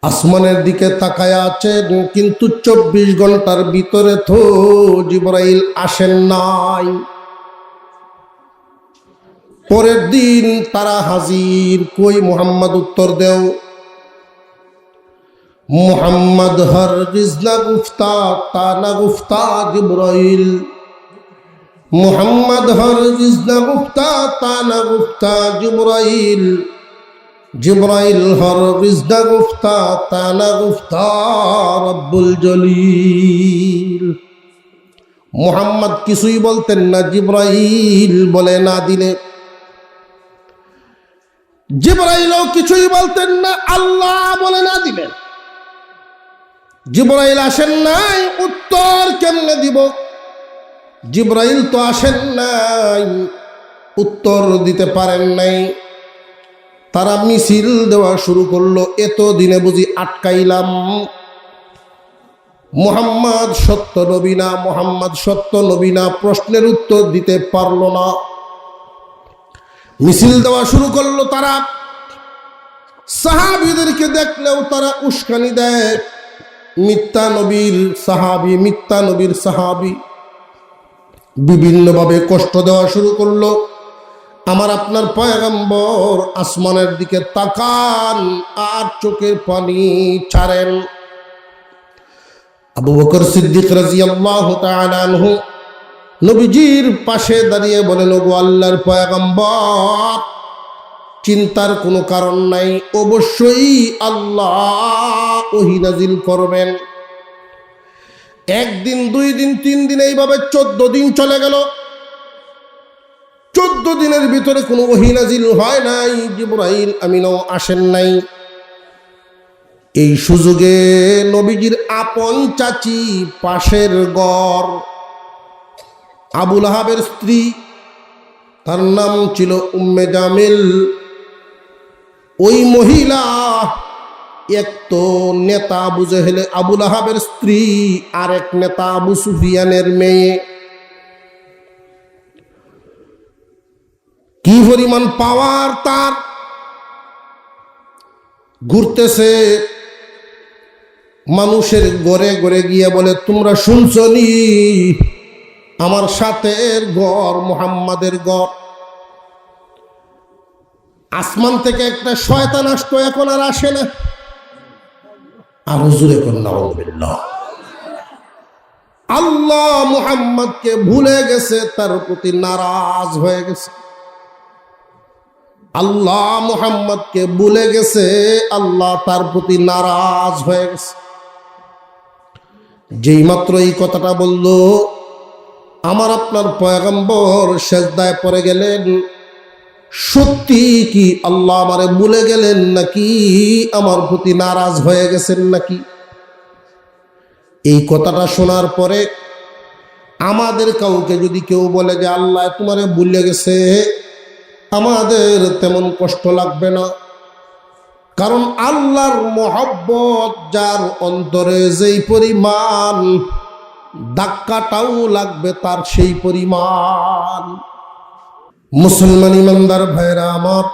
আসমানের দিকে তাকায় আছেন, কিন্তু 24 ঘন্টার ভিতরে তো জিবরাইল আসেন নাই। পরের দিন তারা হাজির, কই মুহাম্মদ উত্তর দেও। মুহাম্মদ হরগিজ না গুফতা তা না গুফতা জিবরাইল, মুহাম্মদ হরগিজ না গুফতা তা না গুফতা জিবরাইল, জিবরাইল হরগিজ না গুফতা তা না গুফতা রব্বুল জলিল। মুহাম্মদ কিছুই বলতেন না, জিবরাইল বলে না দিলে। জিবরাইলও কিছুই বলতেন না, আল্লাহ বলে না দিলেন। জিবরাইল আসেন নাই, উত্তর কেমনে দিব? জিবরাইল তো আসেন নাই, উত্তর দিতে পারেন নাই। তারা মিছিল দেওয়া শুরু করলো, এত দিনে বুঝি আটকাইলাম, মুহাম্মদ সত্য নবী না, মুহাম্মদ সত্য নবী না, প্রশ্নের উত্তর দিতে পারল না। মিছিল দেওয়া শুরু করলো তারা। সাহাবীদেরকে দেখলেও তারা উস্কানি দেয়, মিথ্যা নবীর সাহাবী, মিথ্যা নবীর সাহাবী। বিভিন্নভাবে কষ্ট দেওয়া শুরু করলো। আমার আপনার পয়গম্বর আসমানের দিকে তাকান আর চোখের পানি ছাড়েন। আবু বকর সিদ্দিক রাদিয়াল্লাহু তাআলা আনহু নবীজির পাশে দাঁড়িয়ে বলেন, ওগো আল্লাহর পয়গম্বর, চিন্তার কোনো কারণ নাই, অবশ্যই আল্লাহ ওহী নাজিল করবেন। একদিন, 2 দিন, 3 দিন, এইভাবে 14 দিন চলে গেল। 14 দিনের ভিতরে কোনো ওহী নাজিল হয় নাই, জিবরাইল আমিনও আসেন নাই। এই সুযোগে নবীজির আপন চাচি, পাশের ঘর, আবু লাহাবের স্ত্রী, তার নাম ছিল উম্মে জামিল। ওই মহিলা এক তো নেতা আবু জেহেল আবু লাহাবের স্ত্রী, আর এক নেতা আবু সুফিয়ানের মেয়ে। কি পরিমাণ পাওয়ার তার! ঘুরতেছে, মানুষের ঘরে ঘরে গিয়ে বলে, তোমরা শুনছনি আমার সাথের ঘর মুহাম্মাদের ঘর। আসমান থেকে একটা শয়তান আসতো, এখন আর আসে না। আর হুজুর এখন নাউযুবিল্লাহ, আল্লাহ মুহাম্মদকে ভুলে গেছে, তার প্রতি নারাজ হয়ে গেছে। আল্লাহ মুহাম্মদকে ভুলে গেছে, আল্লাহ তার প্রতি নারাজ হয়ে গেছে। যেই মাত্র এই কথাটা বলল, আমার আপনার পয়গম্বর সেজদায় পড়ে গেলেন। সত্যি কি আল্লাহ আমারে ভুলে গেলেন নাকি আমার প্রতি নারাজ হয়ে গেছেন নাকি? এই কথাটা শোনার পরে আমাদের কাউকে যদি কেউ বলে যে আল্লাহ তোমারে ভুলে গেছে, আমাদের তেমন কষ্ট লাগবে না। কারণ আল্লাহর মহব্বত যার অন্তরে যেই পরিমাণ, ধাক্কাটাও লাগবে তার সেই পরিমাণ। মুসলমান ইমানদার ভাইরা আমার,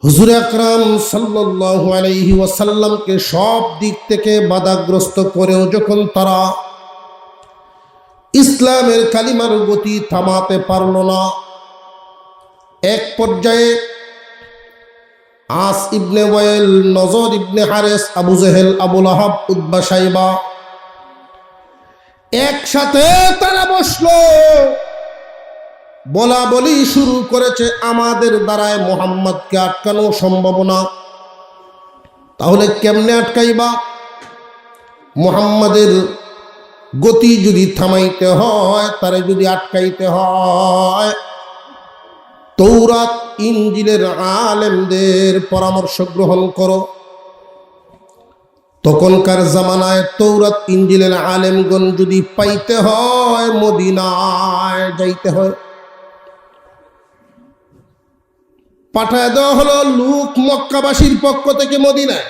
হুজুর আকরাম সাল্লাল্লাহু আলাইহি ওয়াসাল্লামকে সব দিক থেকে বাধাগ্রস্ত করেও যখন তারা ইসলামের কালিমার গতি থামাতে পারল না, এক পর্যায়ে আস ইবনে ওয়াইল, নজর ইবনে হারেস, আবু জেহেল, আবু লাহাব, উতবা, শাইবা একসাথে তারা বসলো, বলা বলি শুরু করেছে, আমাদের দ্বারায় মুহাম্মদকে আটকানো সম্ভব না। তাহলে কেমনে আটকাইবা? মুহাম্মাদের গতি যদি থামাইতে হয়, তারে যদি আটকাইতে হয়, তৌরাত ইনজিলের আলেমদের পরামর্শ গ্রহণ করো। তখনকার জামানায় তৌরাত ইনজিলের আলেমগণ যদি পাইতে হয়, মদিনায় যাইতে হয়। পাঠায় দেওয়া হলো লোক মক্কাবাসীর পক্ষ থেকে মদিনায়।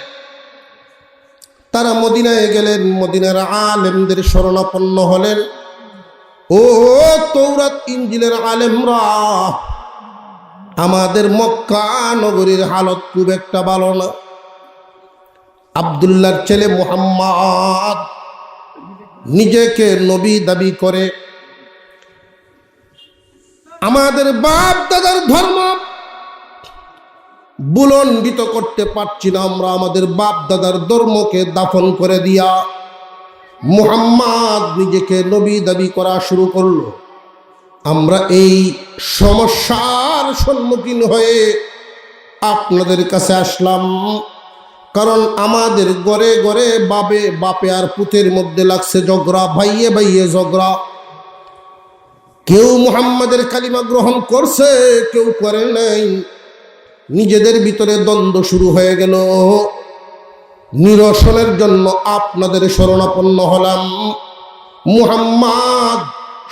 তারা মদিনায় গেলেন, মদিনার আলেমদের শরণাপন্ন হলেন। ও তৌরাত ইনজিলের আলেমরা, আমাদের মক্কা নগরীর হালত খুব একটা ভালো না। আব্দুল্লাহর ছেলে মুহাম্মদ নিজেকে নবী দাবি করে। আমাদের বাপ দাদার ধর্ম বুলন্ডিত করতে পারছি না আমরা, আমাদের বাপ দাদার ধর্মকে দাফন করে দিয়া মুহাম্মদ নিজেকে নবী দাবি করা শুরু করলো। আমরা এই সমস্যার সম্মুখীন হয়ে আপনাদের কাছে আসলাম, কারণ আমাদের ঘরে ঘরে বাপে আর পুতের মধ্যে লাগছে ঝগড়া, ভাইয়ে ভাইয়ে ঝগড়া। কেউ মুহাম্মাদের কালিমা গ্রহণ করছে, কেউ করে নাই। নিজেদের ভিতরে দ্বন্দ্ব শুরু হয়ে গেল। নিরসনের জন্য আপনাদের শরণাপন্ন হলাম। মুহাম্মদ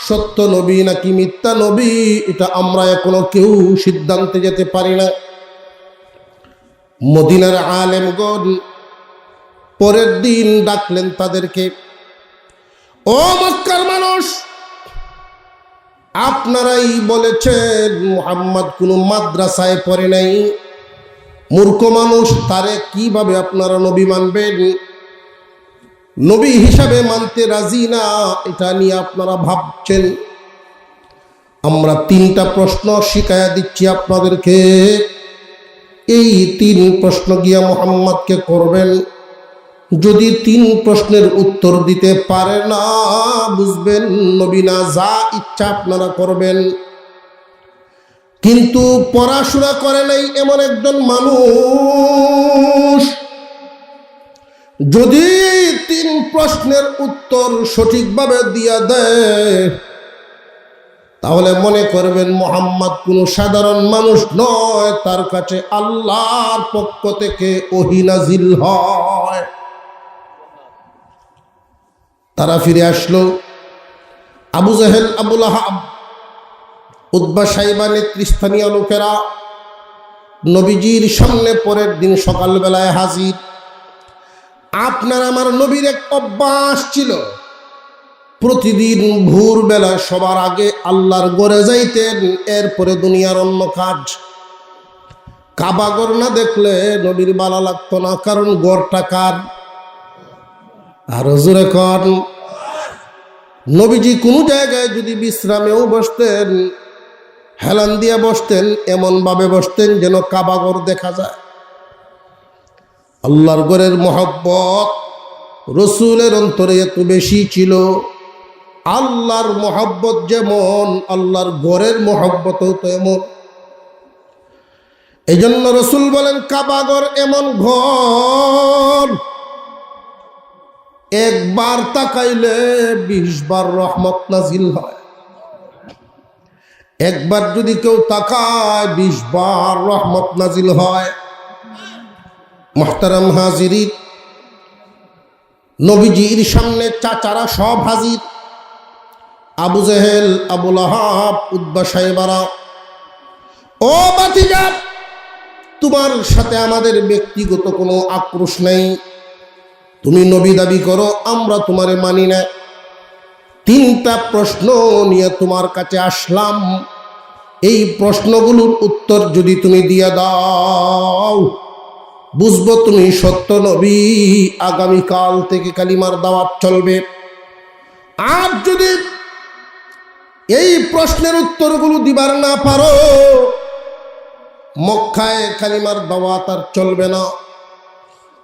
সত্য নবী নাকি মিথ্যা নবী, এটা আমরা এখনো কেউ সিদ্ধান্তে যেতে পারি না। মদিনার আলেমগণ পরের দিন ডাকলেন তাদেরকে, ও মক্কার মানুষ, আপনারাই বলেছেন মুহাম্মদ কোনো মাদ্রাসায় পড়ে নাই, মূর্খ মানুষ, তারে কিভাবে আপনারা নবী মানবেন? নবী হিসাবে মানতে রাজি না, এটা নিয়ে আপনারা ভাবছেন। আমরা 3টা প্রশ্ন শিখাইয়া দিচ্ছি আপনাদেরকে। এই 3 প্রশ্ন গিয়া মুহাম্মদকে করবেন। যদি 3 প্রশ্নের উত্তর দিতে পারে না, বুঝবেন নবী না, যা ইচ্ছা আপনারা করবেন। কিন্তু পড়াশোনা করে নাই এমন একজন মানুষ যদি 3 প্রশ্নের উত্তর সঠিকভাবে দিয়া দেয়, তাহলে মনে করবেন মুহাম্মদ কোনো সাধারণ মানুষ নয়, তার কাছে আল্লাহর পক্ষ থেকে ওহী নাজিল হয়। তারা ফিরে আসলো। আবু জাহেল, আবু লাহাব, উতবা, সাইবা নেতৃস্থানীয় লোকেরা নবীজির সামনে পরের দিন সকালবেলায় হাজির। আপনার আমার নবীর এক অভ্যাস ছিল, প্রতিদিন ভোরবেলা সবার আগে আল্লাহর ঘরে যাইতেন, এরপরে দুনিয়ার অন্য কাজ। কাবা ঘর না দেখলে নবীর ভালো লাগতো না, কারণ ঘরটা কার? আরো জোরে কর। নবীজি কোনো জায়গায় যদি বিশ্রামেও বসতেন, হেলান দিয়ে বসতেন, এমন ভাবে বসতেন যেন কাবা ঘর দেখা যায়। আল্লাহর ঘরের মহব্বত রসুলের অন্তরে এত বেশি ছিল। আল্লাহর মহব্বত যেমন, আল্লাহর ঘরের মহব্বতও তো এমন। এই জন্য রসুল বলেন, কাবা ঘর এমন ঘর, একবার তাকাইলে 20 বার রহমত নাজিল হয়। একবার যদি কেউ তাকায় 20 বার রহমত নাজিল হয়। মুহতারাম হাজিরিন, নবীজির সামনে চাচারা সব হাজির। আবু জাহেল, আবু লাহাব, উতবা, সাইবারা, ও ভাতিজা, তোমার সাথে আমাদের ব্যক্তিগত কোনো আক্রোশ নেই। তুমি নবী দাবি করো, আমরা তোমারে মানি না। 3টা প্রশ্ন নিয়ে তোমার কাছে আসলাম। এই প্রশ্নগুলোর উত্তর যদি তুমি দিয়ে দাও, বুঝবো তুমি সত্য নবী। আগামীকাল থেকে কালিমার দাওয়াত চলবে। আর যদি এই প্রশ্নের উত্তরগুলো দিবার না পারো, মক্কায় কালিমার দাওয়াত আর চলবে না।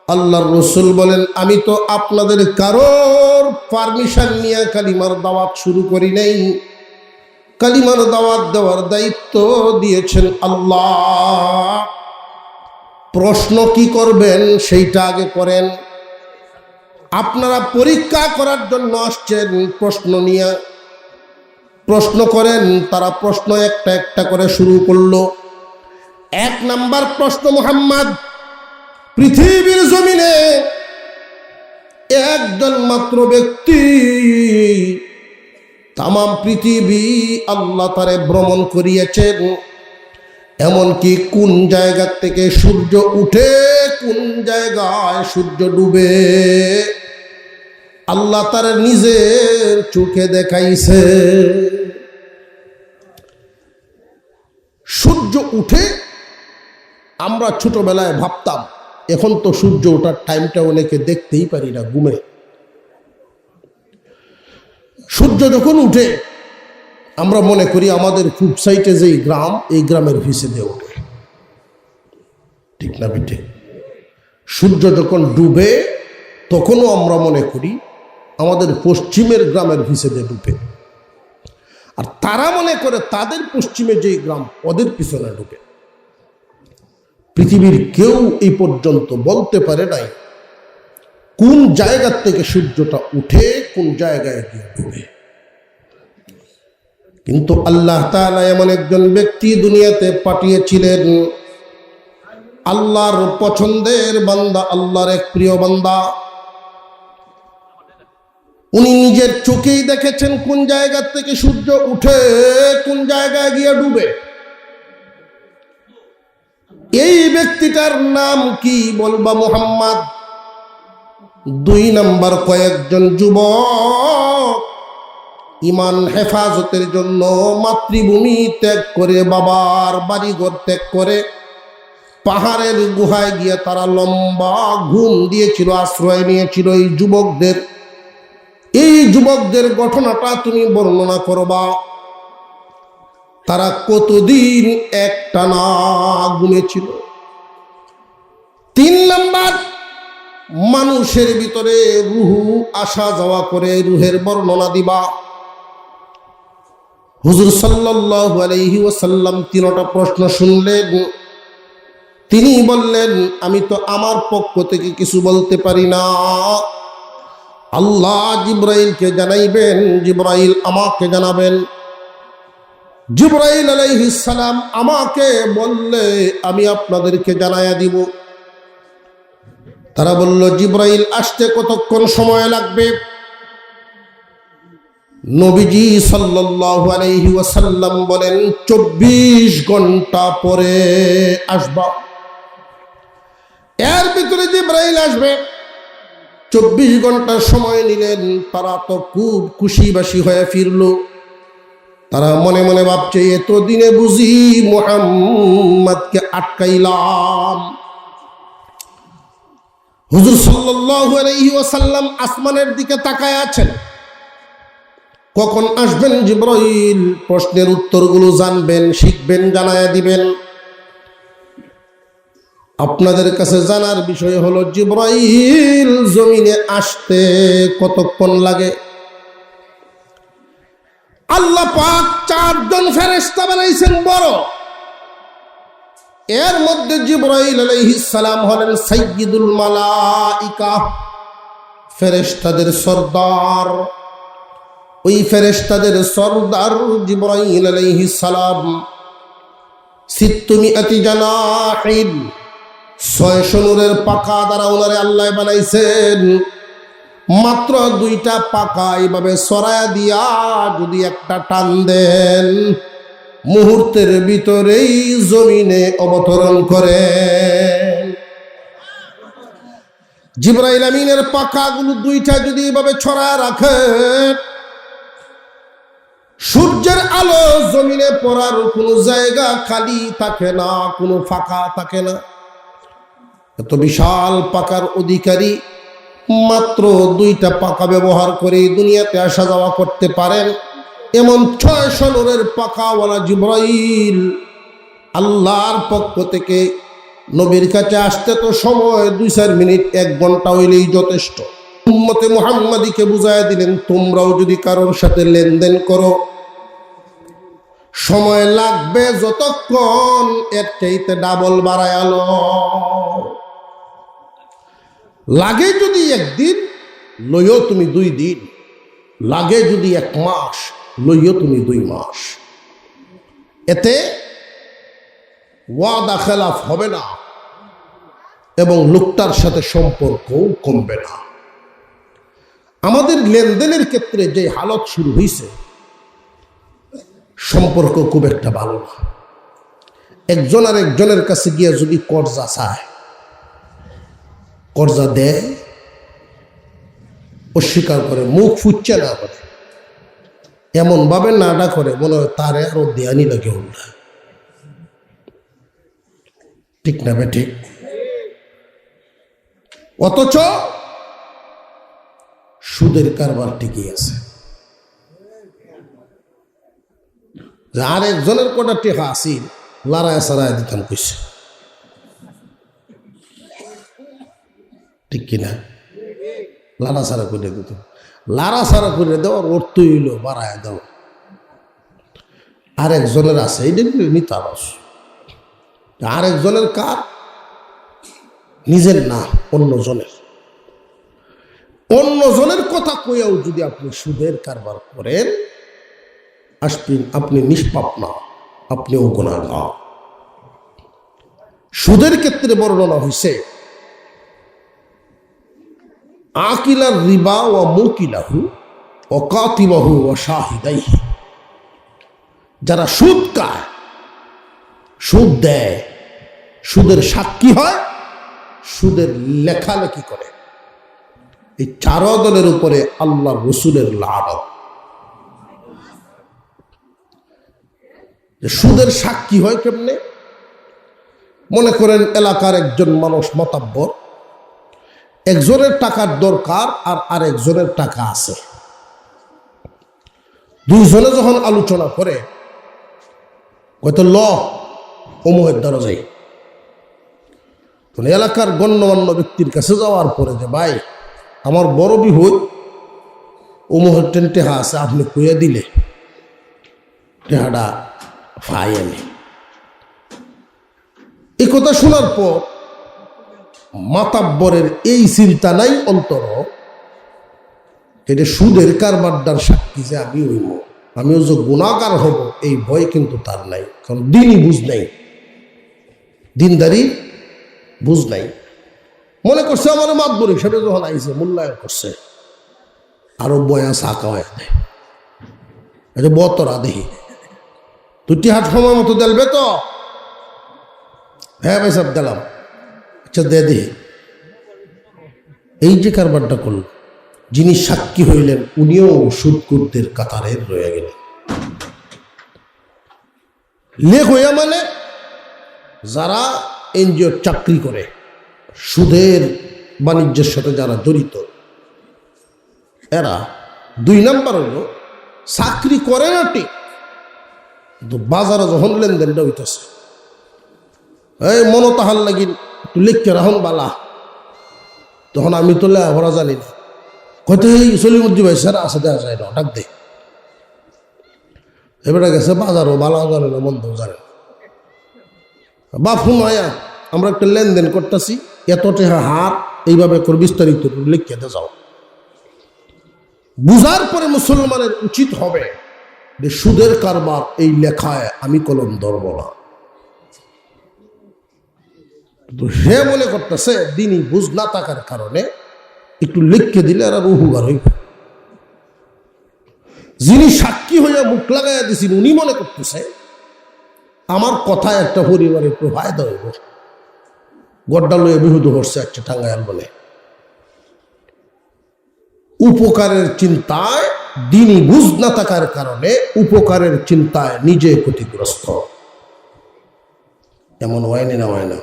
আল্লাহর রসুল বলেন, আমি তো আপনাদের কারোর পারমিশন নিয়ে কালিমার দাওয়াত শুরু করি নাই। কালিমার দাওয়াত দেওয়ার দায়িত্ব দিয়েছেন আল্লাহ। প্রশ্ন কি করবেন সেইটা আগে করেন। আপনারা পরীক্ষা করার জন্য আসছেন, প্রশ্ন নিয়ে প্রশ্ন করেন। তারা প্রশ্ন একটা একটা করে শুরু করলো। 1 নাম্বার প্রশ্ন, মুহাম্মদ, পৃথিবীর জমিনে একজন মাত্র ব্যক্তি, তাম পৃথিবী আল্লাহ তারে ভ্রমণ করিয়েছেন, এমনকি কোন জায়গা থেকে সূর্য উঠে কোন জায়গায় সূর্য ডুবে আল্লাহ তার নিজের চোখে দেখাইছে। সূর্য উঠে আমরা ছোটবেলায় ভাবতাম, এখন তো সূর্য ওঠার টাইমটা অনেকে দেখতেই পারি না, ঘুমে। সূর্য যখন উঠে আমরা মনে করি আমাদের পূব সাইডে যেই গ্রাম, এই গ্রামের ভিসে দিয়ে ওঠে, ঠিক না বিটে? সূর্য যখন ডুবে তখনও আমরা মনে করি আমাদের পশ্চিমের গ্রামের ভিসে দিয়ে ডুবে, আর তারা মনে করে তাদের পশ্চিমে যেই গ্রাম ওদের পিছনে ডুবে। পৃথিবীর কেউ এই পর্যন্ত বলতে পারে নাই কোন জায়গা থেকে সূর্যটা উঠে কোন জায়গায় গিয়ে ডুবে। কিন্তু আল্লাহ তাআলা এমন একজন ব্যক্তি দুনিয়াতে পাঠিয়েছিলেন, আল্লাহর পছন্দের বান্দা, আল্লাহর এক প্রিয় বান্দা। উনি নিজের চোখেই দেখেছেন কোন জায়গা থেকে সূর্য উঠে কোন জায়গায় গিয়ে ডুবে। এই ব্যক্তিটার নাম কি বলবা? মুহাম্মদ। 2 নাম্বার, কয়েকজন যুবক ঈমান হেফাজতের জন্য মাতৃভূমি ত্যাগ করে, বাবার বাড়িঘর ত্যাগ করে পাহাড়ের গুহায় গিয়ে তারা লম্বা ঘুম দিয়েছিল, আশ্রয় নিয়েছিল এই যুবকদের ঘটনাটা তুমি বর্ণনা করবা। তারা কতদিন একটানা ঘুমেছিল। 3 নাম্বার, মানুষের ভিতরে রুহু আসা যাওয়া করে, রুহের বর্ণনা দিবা। হুজুর সাল্লাল্লাহু আলাইহি ওয়াসাল্লাম 3টা প্রশ্ন শুনলেন। তিনি বললেন, আমি তো আমার পক্ষ থেকে কিছু বলতে পারি না, আল্লাহ জিবরাইলকে জানাইবেন, জিবরাইল আমাকে জানাবেন। জিবরাইল আলাইহিস সালাম আমাকে বললে আমি আপনাদেরকে জানায়া দিব। তারা বলল, জিবরাইল আসতে কতক্ষণ সময় লাগবে? নবীজি সাল্লাল্লাহু আলাইহি ওয়াসাল্লাম বলেন, 24 ঘন্টা পরে আসবা। এর ভিতরে জিবরাইল আসবে। 24 ঘন্টার সময় নিলেন। তারা তো খুব খুশিবাসী হয়ে ফিরল। তারা মনে মনে ভাবছে, এতদিনে বুঝি মুহাম্মদকে আটকাইলাম। হুজুর সাল্লাল্লাহু আলাইহি ওয়াসাল্লাম আসমানের দিকে তাকায় আছেন। কখন আসবেন জিবরাইল? প্রশ্নের উত্তরগুলো জানবেন, শিখবেন, জানায়া দিবেন। আপনাদের কাছে জানার বিষয় হলো, জিবরাইল জমিনে আসতে কতক্ষণ লাগে? আল্লাহ পাক 4 জন ফেরেশতা বানাইছেন বড়। এর মধ্যে জিবরাইল আলাইহিস সালাম হলেন সাইয়্যিদুল মালাইকা, ফেরেশতাদের সরদার। ওই ফেরেশতাদের সরদার জিবরাইল আলাইহিস সালাম 600 জানাহিন, 600 নূরের পাখা দ্বারা ওনারে আল্লাহ বানাইছেন। মাত্র 2টা পাখা এইভাবে সরায়া দিয়া যদি একটা টান দেন, মুহূর্তের ভিতরেই জমিনে অবতরণ করেন। জিবরাইল আমিনের পাখাগুলো 2টা যদি এইভাবে ছড়ায় রাখেন, সূর্যের আলো জমিনে পড়ার কোনো জায়গা খালি থাকে না, কোনো ফাঁকা থাকে না। এত বিশাল পাকার অধিকারী মাত্র 2টা পাকা ব্যবহার করে দুনিয়াতে আসা যাওয়া করতে পারেন এমন 600 নূরের পাকাওয়ালা জিবরাইল আল্লাহর পক্ষ থেকে নবীর কাছে আসতে তো সময় 2-4 মিনিট, 1 ঘন্টা হইলেই যথেষ্ট। উম্মতে মুহাম্মাদীকে বুঝাইয়া দিলেন, তোমরাও যদি কারোর সাথে লেনদেন করো সময় লাগবে যতক্ষণ, এর চাইতে ডাবল বাড়ায়ালো। লাগে যদি 1 দিন, লইও তুমি 2 দিন। লাগে যদি 1 মাস, লইও তুমি 2 মাস। এতে ওয়াদা খেলাফ হবে না এবং লোকটার সাথে সম্পর্কও কমবে না। আমাদের লেনদেনের ক্ষেত্রে যে হালত শুরু হয়েছে, সম্পর্ক খুব একটা ভালো না। একজন আর একজনের কাছে গিয়ে যদি কর্জা চায়, কর্জা দেয়, অস্বীকার করে, মুখ ফুচ্ছে না করে, এমন ভাবে নাডা করে মনে হয় তারে আরো দেয়ানি লাগে। ঠিক না বেঠিক? অথচ সুদের কারবার ঠিকই আছে। আর একজনের কোটা টেকা আসিল, লারায় সারায় দিতাম কইছে, ঠিক কিনা? লারা সারা করে দিত, লারা সারা করে দেওয়ার অর্থ হইল বাড়ায় দেওয়া। আর একজনের আছে এইটা নিতারস, আর একজনের কার? নিজের না, অন্যজনের। অন্যজনের কথা কইয়াও যদি আপনি সুদের কারবার করেন, আসবেন আপনি নিষ্পাপ না, আপনিও গুনাহগার। সুদের ক্ষেত্রে বর্ণনা হয়েছে আকিলার রিবা ওয়া মুকিলাহু ওয়া কাতিবাহু ওয়া শাহিদাইহি। যারা সুদ খায়, সুদ দেয়, সুদের সাক্ষী হয়, সুদের লেখালেখি করে, এই চার দলের উপরে আল্লাহ রসুলের লানত। সুদের সাক্ষী হয় কেমনে? মনে করেন এলাকার একজন মানুষ মাতাব্বর, একজনের টাকার দরকার আর আরেকজনের টাকা আছে, দুইজনে যখন আলোচনা করে হয়তো অমুহের দরজায় এলাকার গণ্যমান্য ব্যক্তির কাছে যাওয়ার পরে যে ভাই আমার বড় বিহুদ অমুহের টেহা আছে, আপনি কইয়া দিলে টেহাটা ফাই আমি। এই কথা শোনার পর মাতাব্বরের এই চিন্তা নাই অন্তর, এটা সুদের কারবারদার সাক্ষী যে আমি হইব, আমিও যে গুণাগার হব, এই ভয় কিন্তু তার নাই। কারণ দিনই বুঝ নাই, দিনদারি বুঝ নাই। মনে করছে আমার মাতবর হিসেবে যখন আইছে মূল্যায়ন করছে, আরো বয়া সাকা হয়ে দেয়, বতরা দেহি দুটি হাট সময় মতো দেলবে তো, হ্যাঁ ভাই সব দিলাম, আচ্ছা দে দে। এই যে কারবারটা করল, যিনি সাক্ষী হইলেন উনিও সুদকুরদের কাতারে রয়ে গেলেন। লেখ হইয়া মানে যারা এনজিওর চাকরি করে, সুদের বাণিজ্যের সাথে যারা জড়িত, এরা দুই নাম্বার হইল চাকরি করে না ঠিক, কিন্তু বাজারে যখন লেনদেনটা হইতেছে, এই মনো তাহার লাগি একটু লিখকে রাখুন বালা, তখন আমি তো লেখাপড়া জানি না, হয়তো এই সলিমুদ্দি ভাই স্যার আসে দেখা যায় না, ডাক দে। এবারে গেছে বাজারও বালা জানে না, মন্দও জানে না, বা ফোন আয়া আমরা একটা লেনদেন করতেছি, এত টাকা হাত এইভাবে করে বিস্তারিত লিখে যাও। বুঝার পরে মুসলমানের উচিত হবে যে সুদের কারবার এই লেখায় আমি কলম ধরব না। সে মনে করতেছে দিনই বুঝ না থাকার কারণে একটু লিখে দিলে আর উপকার হইব। যিনি সাক্ষী হইয়া মুখ লাগাইয়া দিছেন উনি মনে করতেছে আমার কথায় একটা পরিবারে একটু ফায়দা হইব, গড্ডা লইয়া বিহুদ করছে একটা টাঙ্গাইল বলে। উপকারের চিন্তায়, দিনই বুঝ না থাকার কারণে উপকারের চিন্তায় নিজে ক্ষতিগ্রস্ত। এমন হয়নি না, হয় না?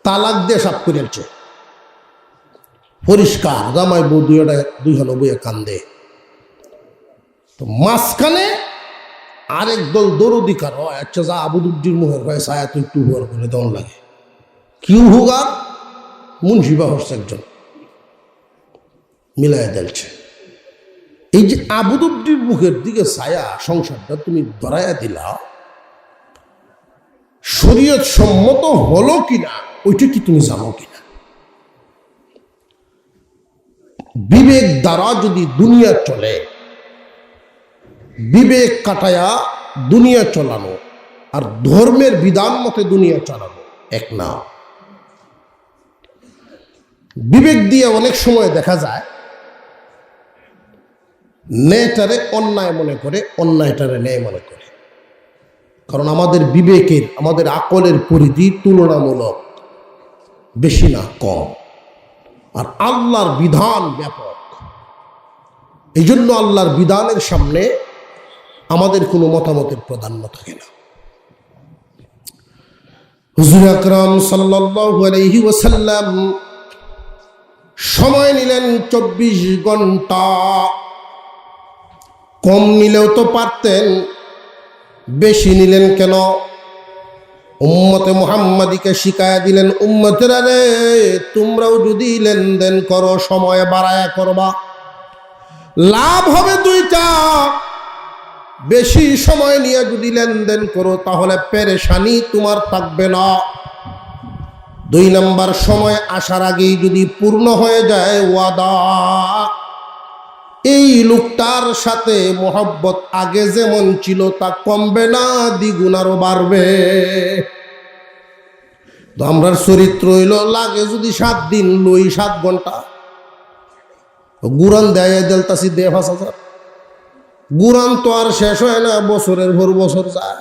তালাক দিয়ে সাপ করেছে পরিষ্কার, জামাই বউ দুইখানে বইয়ে কান্দে, তো মাঝখানে আরেক দল দরদি কার হয়, আচ্ছা যা আবুদুদ্দির মুখের হয় ছায়া তুই একটু হুয়ার করে দেওয়ার লাগে, কি হুগার মুন্সিবা হচ্ছে একজন মিলাইয়া দিলছে। এই যে আবুদুদ্দির মুখের দিকে ছায়া সংসারটা তুমি ধরাইয়া দিলা, শরীয়ত সম্মত হলো কিনা ওইটা কি তুমি জানো কিনা? বিবেক দ্বারা যদি দুনিয়া চলে, বিবেক কাটায়া দুনিয়া চলানো আর ধর্মের বিধান মতে দুনিয়া চালানো এক না। বিবেক দিয়ে অনেক সময় দেখা যায় ন্যায়টারে অন্যায় মনে করে, অন্যায়টারে ন্যায় মনে করে। কারণ আমাদের বিবেকের, আমাদের আকলের পরিধি তুলনামূলক বেশি না কম, আর আল্লাহর বিধান ব্যাপক। এই জন্য আল্লাহর বিধানের সামনে আমাদের কোনো মতামতের প্রাধান্য থাকে না। হুজুর আকরাম সাল্লাল্লাহু আলাইহি ওয়াসাল্লাম সময় নিলেন 24 ঘন্টা। কম নিলেও তো পারতেন, বেশি নিলেন কেন? উম্মতে মুহাম্মাদিকে শিখায়া দিলেন, উম্মতেরা রে, তোমরাও যদি লেনদেন করো সময় বাড়ায়া করবা, লাভ হবে দুইটা। বেশি সময় নিয়ে যদি লেনদেন করো তাহলে পেরেশানি তোমার থাকবে না। 2 নাম্বার, সময় আসার আগেই যদি পূর্ণ হয়ে যায় ওয়াদা, এই লোকটার সাথে মোহব্বত আগে যেমন ছিল তা কমবে না, দ্বিগুণ আরো বাড়বে। তো আমরার চরিত্র হইল, লাগে যদি 7 দিন লই 7 ঘন্টা গুরান দেয় দেলতাছি 5,000। গুরান তো আর শেষ হয় না, বছরের ভর বছর যায়।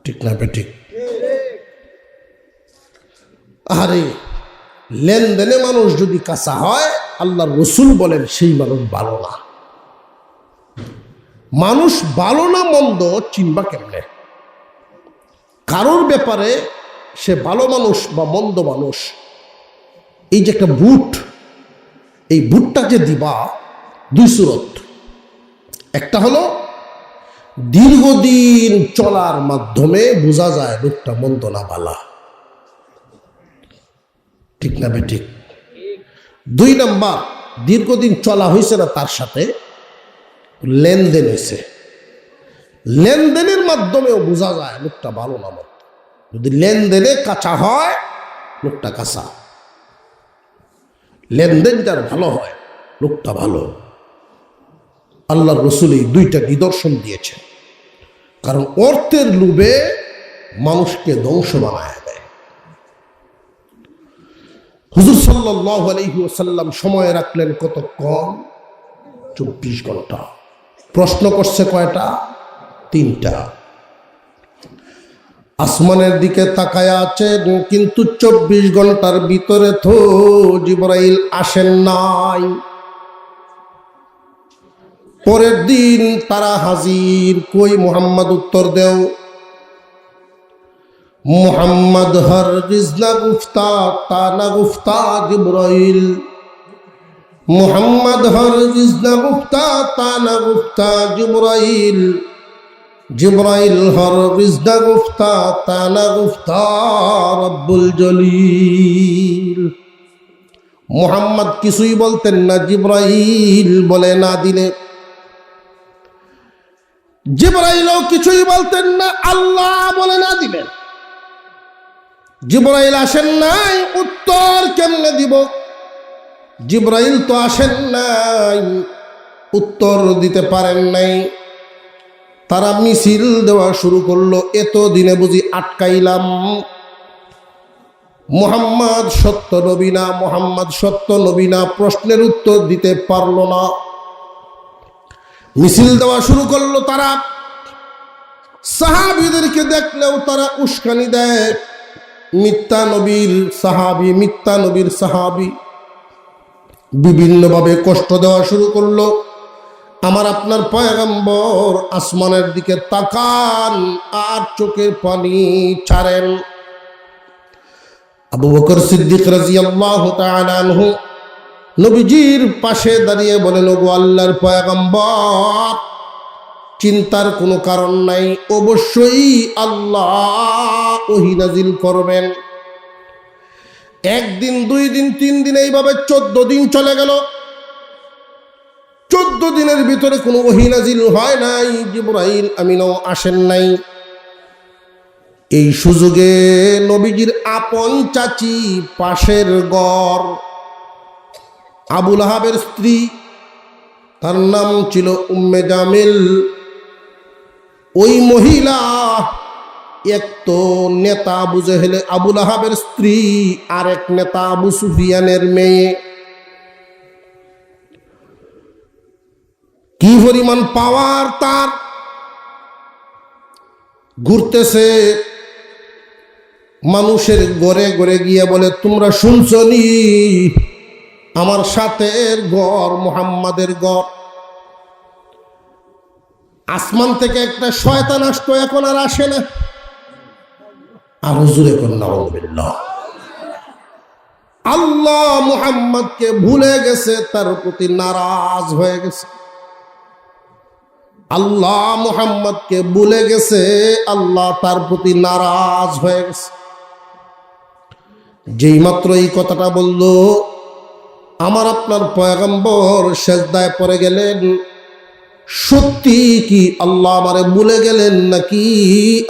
ঠিক না বেঠিক? আরে লেনদেনে মানুষ যদি কাঁচা হয়, আল্লাহর রসুল বলেন সেই মানুষ ভালো না। মানুষ ভালো না মন্দ চিনবা কেমনে? কারোর ব্যাপারে সে ভালো মানুষ বা মন্দ মানুষ, এই যে একটা বুট, এই বুটটা যে দিবা 2 সুরত। একটা হলো দীর্ঘদিন চলার মাধ্যমে বোঝা যায় লোকটা মন্দ না ভালা। ঠিক না বেঠিক? 2 নাম্বার, দীর্ঘদিন চলা হয়েছে না তার সাথে, লেনদেন হয়েছে, লেনদেনের মাধ্যমেও বোঝা যায় লোকটা ভালো না মন্দ। যদি লেনদেনে কাঁচা হয় লোকটা কাঁচা, লেনদেনটার ভালো হয় লোকটা ভালো। আল্লাহর রাসূল এই 2টা নিদর্শন দিয়েছেন, কারণ অর্থের লোভে মানুষকে ধ্বংস বানায় দেয়। হুজুর সাল্লাল্লাহু আলাইহি ওয়াসাল্লাম সময় রাখলেন কতক্ষণ? 24 ঘন্টা। প্রশ্ন করছে কয়টা? 3টা। আসমানের দিকে তাকায়া আছেন, কিন্তু 24 ঘন্টার ভিতরে তো জিবরাইল আসেন নাই। পরের দিন তারা হাজির, কই মুহাম্মদ উত্তর দেও। মুহাম্মদ হরগিজ না গুফতা তা না গুফতা জিবরাইল, মুহাম্মদ হরগিজ না গুফতা তা না গুফতা জিবরাইল, জিবরাইল হরগিজ না গুফতা তা না গুফতা রব্বুল জলিল। মুহাম্মদ কিছুই বলতেন না, জিবরাইল বলে না দিলে। জিবরাইলও কিছুই বলতেন না, আল্লাহ বলে না দিবেন। জিবরাইল আসেন নাই, উত্তর কেমনে দিব? জিবরাইল তো আসেন নাই, উত্তর দিতে পারেন নাই। তারা মিছিল দেওয়া শুরু করলো, এত দিনে বুঝি আটকাইলাম, মুহাম্মদ সত্য নবী না, মুহাম্মদ সত্য নবী না, প্রশ্নের উত্তর দিতে পারল না। মিছিল দেওয়া শুরু করলো তারা। সাহাবীদেরকে দেখলেও তারা উস্কানি দেয়, মিথ্যা নবীর সাহাবী, মিথ্যা নবীর সাহাবী। বিভিন্নভাবে কষ্ট দেওয়া শুরু করলো। আমার আপনার পয়গম্বর আসমানের দিকে তাকান আর চোখের পানি ছাড়েন। আবু বকর সিদ্দিক রাদিয়াল্লাহু তাআলা আনহু নবীজির পাশে দাঁড়িয়ে বলেন, ওগো আল্লাহর পয়গম্বর, চিন্তার কোনো কারণ নাই, অবশ্যই আল্লাহ ওহী নাজিল করবেন। 1 দিন 2 দিন 3 দিন এইভাবে 14 দিন চলে গেল। 14 দিনের ভিতরে কোনো ওহী নাজিল হয় নাই, জিবরাইল আমিনও আসেন নাই। এই সুযোগে নবীজির আপন চাচি, পাশের ঘর, আবু লাহাবের স্ত্রী, তার নাম ছিল উম্মে জামিল। ওই মহিলা এক তো নেতা আবু জেহেল আবু লাহাবের স্ত্রী, আর এক নেতা আবু সুফিয়ানের মেয়ে। কি পরিমাণ পাওয়ার তার! ঘুরতেছে মানুষের ঘরে ঘরে গিয়ে বলে, তোমরা শুনছনি আমার সাথের ঘর মুহাম্মাদের ঘর। আসমান থেকে একটা শয়তান আসতো, এখন আর আসে না। আর হুজুরে কোন নাউযুবিল্লাহ। আল্লাহ মুহাম্মদকে ভুলে গেছে, তার প্রতি নারাজ হয়ে গেছে। আল্লাহ মুহাম্মদকে ভুলে গেছে, আল্লাহ তার প্রতি নারাজ হয়ে গেছে। যেই মাত্র এই কথাটা বলল, আমার আপনার পয়গম্বর সেজদায় পড়ে গেলেন। সত্যি কি আল্লাহ আমারে ভুলে গেলেন নাকি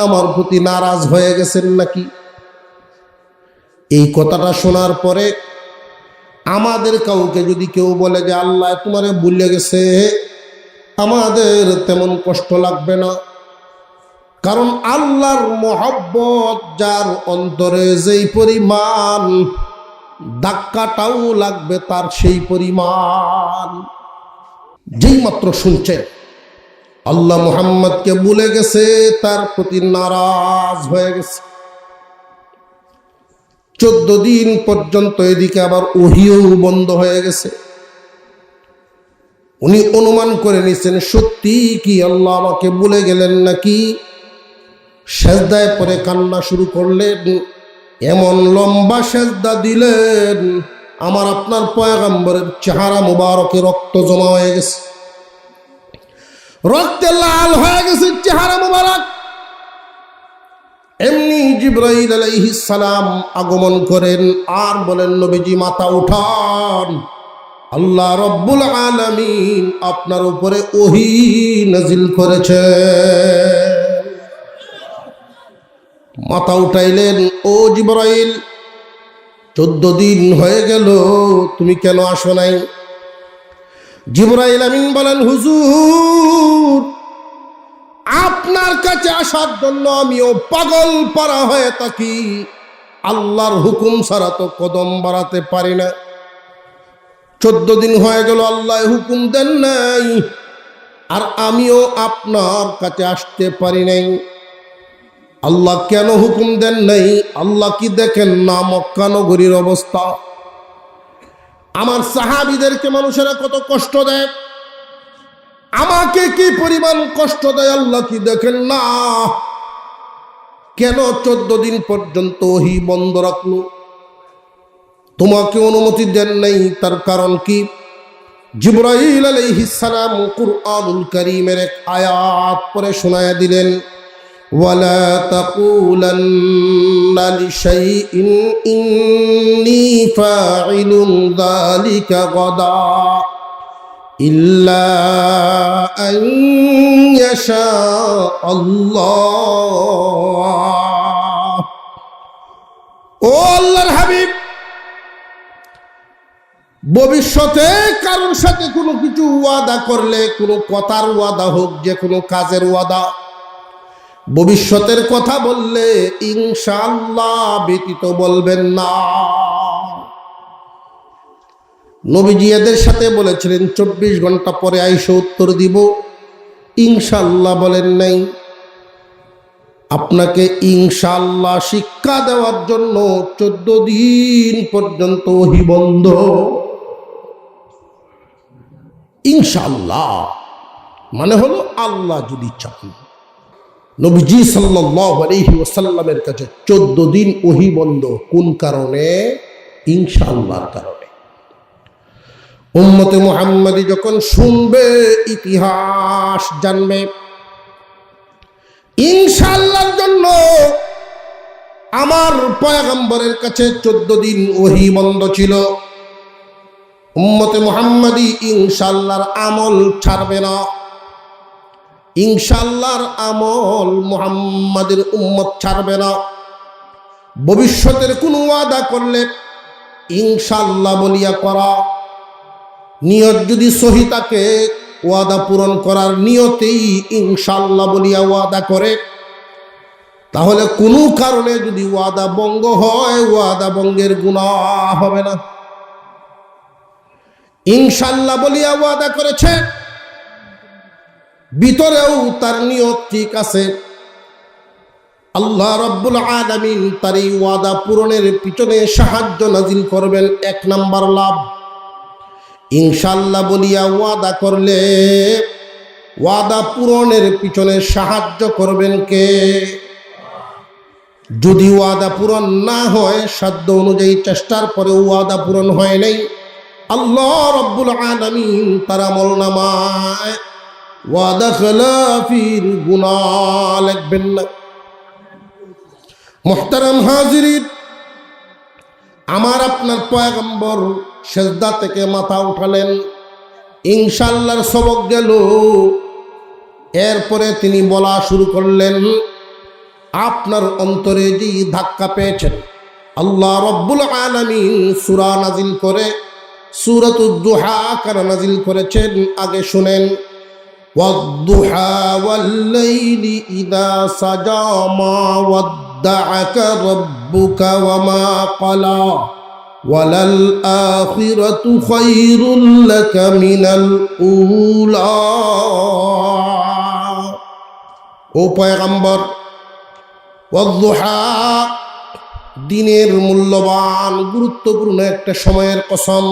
আমার প্রতি নারাজ হয়ে গেছেন নাকি? এই কথাটা শোনার পরে আমাদের কাউকে যদি কেউ বলে যে আল্লাহ তোমারে ভুলে গেছে, আমাদের তেমন কষ্ট লাগবে না। কারণ আল্লাহর মহব্বত যার অন্তরে যেই পরিমাণ, ধাক্কাটাও লাগবে তার সেই পরিমাণ। যেই মাত্র শুনছেন আল্লাহ মুহাম্মদকে ভুলে গেছে, তার প্রতি নারাজ হয়ে গেছে। 14 দিন পর্যন্ত এদিকে আবার ওহিও বন্ধ হয়ে গেছে। উনি অনুমান করে নিছেন সত্যি কি আল্লাহ আমাকে ভুলে গেলেন নাকি। সেজদায় পরে কান্না শুরু করলেন। এমন লম্বা সেজদা দিলেন, আমার আপনার পয়গম্বরের চেহারা মুবারকে রক্ত জমা হয়ে গেছে, রক্তে লাল হয়ে গেছে চেহারা মুবারক। এমনি জিবরাইল আলাইহিস সালাম আগমন করেন আর বলেন, নবীজি মাথা উঠান, আল্লাহ রব্বুল আলামিন আপনার উপরে ওহী নাজিল করেছে। মাথা উঠাইলেন, ও জিবরাইল 14 দিন হয়ে গেল, তুমি কেন আসো নাই? জিবরাইল আমিন বলেন, হুজুর আপনার কাছে আসার জন্য আমিও পাগল পারা হয়ে থাকি, আল্লাহর হুকুম ছাড়া তো কদম বাড়াতে পারি না। 14 দিন হয়ে গেল আল্লাহ হুকুম দেন নাই, আর আমিও আপনার কাছে আসতে পারি নাই। আল্লাহ কেন হুকুম দেন নাই? আল্লাহ কি দেখেন না মক্কা নগরীর অবস্থা? আমার সাহাবীদেরকে মানুষেরা কত কষ্ট দেয়, আমাকে কি পরিমাণ কষ্ট দেয় আল্লাহ কি দেখেন না? কেন 14 দিন পর্যন্ত ওহী বন্ধ রাখলো? তোমাকে অনুমতি দেন নাই, তার কারণ কি? জিবরাইল আলাইহিস সালাম কুরআনুল কারীমের এক আয়াত পড়ে শোনায়া দিলেন, ওয়ালা তাকুলান্না লিশাইইন ইন্নী ফাইলুন যালিকা গাদা ইল্লা আন ইয়াশা আল্লাহ। ও আল্লাহর হাবিব, ভবিষ্যতে কারোর সাথে কোনো কিছু ওয়াদা করলে, কোনো কথার ওয়াদা হোক, যে কোনো কাজের ওয়াদা, ভবিষ্যতের কথা বললে ইনশাআল্লাহ ব্যতীত বলবেন না। নবীজি এদের সাথে বলেছিলেন 24 ঘন্টা পরে আইসা উত্তর দিব, ইনশাআল্লাহ বলেন নাই। আপনাকে ইনশাআল্লাহ শিক্ষা দেওয়ার জন্য 14 দিন পর্যন্ত ওহী বন্ধ। ইনশাআল্লাহ মানে হলো আল্লাহ যদি চান। নবীজি সাল্লাল্লাহু আলাইহি ওয়াসাল্লামের কাছে 14 দিন ওহী বন্ধ। কোন কারণে? ইনশাআল্লাহর কারণে। উম্মতে মুহাম্মাদি যখন শুনবে, ইতিহাস জানবে, ইনশাআল্লাহর জন্য আমার পয়গম্বরের কাছে 14 দিন ওহী বন্ধ ছিল। উম্মতে মুহাম্মাদি ইনশাআল্লাহর আমল ছাড়বে না। ইনশাআল্লাহর আমল মুহাম্মাদের উম্মত ছাড়বে না। ভবিষ্যতের কোন ওয়াদা করলে ইনশাআল্লাহ বলিয়া করা, নিয়ত যদি সহি থাকে, ওয়াদা পূরণ করার নিয়তেই ইনশাআল্লাহ বলিয়া ওয়াদা করে, তাহলে কোনো কারণে যদি ওয়াদা ভঙ্গ হয়, ওয়াদা ভঙ্গের গুনাহ হবে না। ইনশাআল্লাহ বলিয়া ওয়াদা করেছে, ভিতরেও তার নিয়ত ঠিক আছে, আল্লাহ রাব্বুল আলামিন তার এই ওয়াদা পূরণের পিছনে সাহায্য নাজিল করবেন। 1 নাম্বার লাভ, ইনশাআল্লাহ বলিয়া ওয়াদা করলে ওয়াদা পূরণের পিছনে সাহায্য করবেন কে? যদি ওয়াদা পূরণ না হয়, সাধ্য অনুযায়ী চেষ্টার পরে ওয়াদা পূরণ হয় নাই, আল্লাহ রাব্বুল আলামিন তার আমলনামায় ওয়াদা খেলাফির গুনাহ লিখবেন না। মুহতারাম হাজিরিন, আমার আপনার পয়গম্বর সেজদা থেকে মাথা উঠালেন, ইনশাআল্লাহর সবক গেল। এরপরে তিনি বলা শুরু করলেন, আপনার অন্তরে যে ধাক্কা পেয়েছেন, আল্লাহ রাব্বুল আলামিন সূরা নাজিল করে সূরাতুদ দুহা কারা নাজিল করেছেন, আগে শুনেন। ওয়াদ-দুহা ওয়াল-লাইলি ইযা সাজা মা ওয়াদ্দাআকা রাব্বুকা ওয়া মা ক্বালা ওয়ালাল আখিরাতু খায়রুল লাকা মিনাল উলা। ও পয়গম্বর, ওয়াদ-দুহা দিনের মূল্যবান গুরুত্বপূর্ণ একটা সময়ের কসম।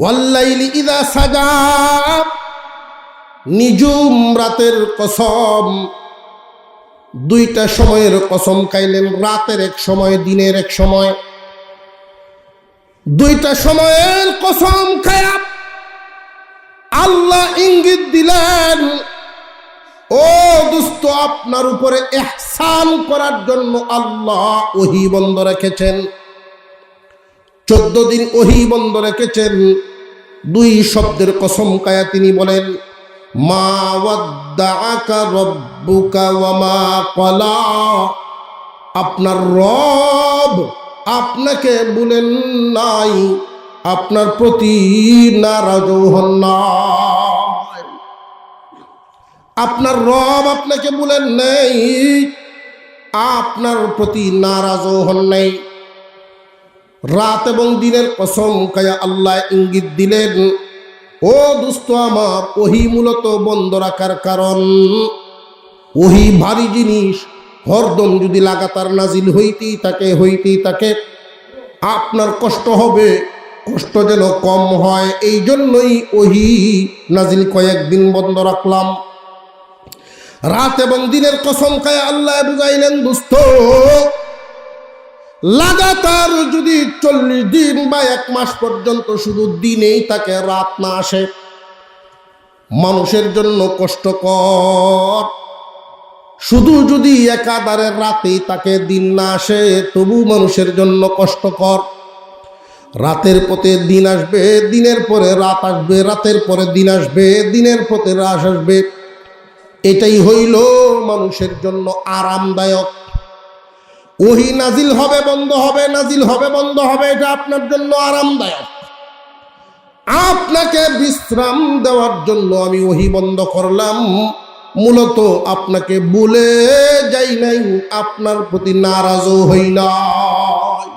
ওয়াল-লাইলি ইযা সাজা, নিজুম রাতের কসম। দুইটা সময়ের কসম খাইলেন, রাতের এক সময়, দিনের এক সময়। দুইটা সময়ের কসম খায়া আল্লাহ ইঙ্গিত দিলেন, ও দোস্ত, আপনার উপরে ইহসান করার জন্য আল্লাহ ওহী বন্ধ রেখেছেন। 14 দিন ওহী বন্ধ রেখেছেন। দুই শব্দের কসম খায়া তিনি বলেন, মা ওয়াদ্দাআকা রাব্বুকা ওয়া মা ক্বালা, আপনার রব আপনাকে বলেন নাই, আপনার প্রতি নারাজ হন নাই। আপনার রব আপনাকে বলেন নাই, আপনার প্রতি নারাজ হন নাই। রাত এবং দিনের কসম খায়া আল্লাহ ইঙ্গিত দিলেন, ও দোস্ত আমার, ওহী মূলত বন্ধ রাখার কারণ, ওহী ভারী জিনিস, হরদম যদি লাগাতার নাজিল হইতেই থাকে আপনার কষ্ট হবে, কষ্ট যেন কম হয়, এই জন্যই ওহী নাজিল কয়েকদিন বন্ধ রাখলাম। রাত এবং দিনের কসম খায় আল্লাহ বুঝাইলেন, দোস্ত, লাগাতার যদি 40 দিন বা 1 মাস পর্যন্ত শুধু দিনেই তাকে, রাত না আসে, মানুষের জন্য কষ্টকর। শুধু যদি একাধারে রাতেই তাকে, দিন না আসে, তবু মানুষের জন্য কষ্টকর। রাতের পথে দিন আসবে, দিনের পরে রাত আসবে, রাতের পরে দিন আসবে, দিনের পথে রাত আসবে। এটাই হইল মানুষের জন্য আরামদায়ক। ওহী নাজিল হবে বন্ধ হবে, নাজিল হবে বন্ধ হবে, এটা আপনার জন্য আরামদায়ক। আপনাকে বিশ্রাম দেওয়ার জন্য আমি ওহী বন্ধ করলাম, মূলত আপনাকে বলে যাই নাই, আপনার প্রতি নারাজও হই নাই।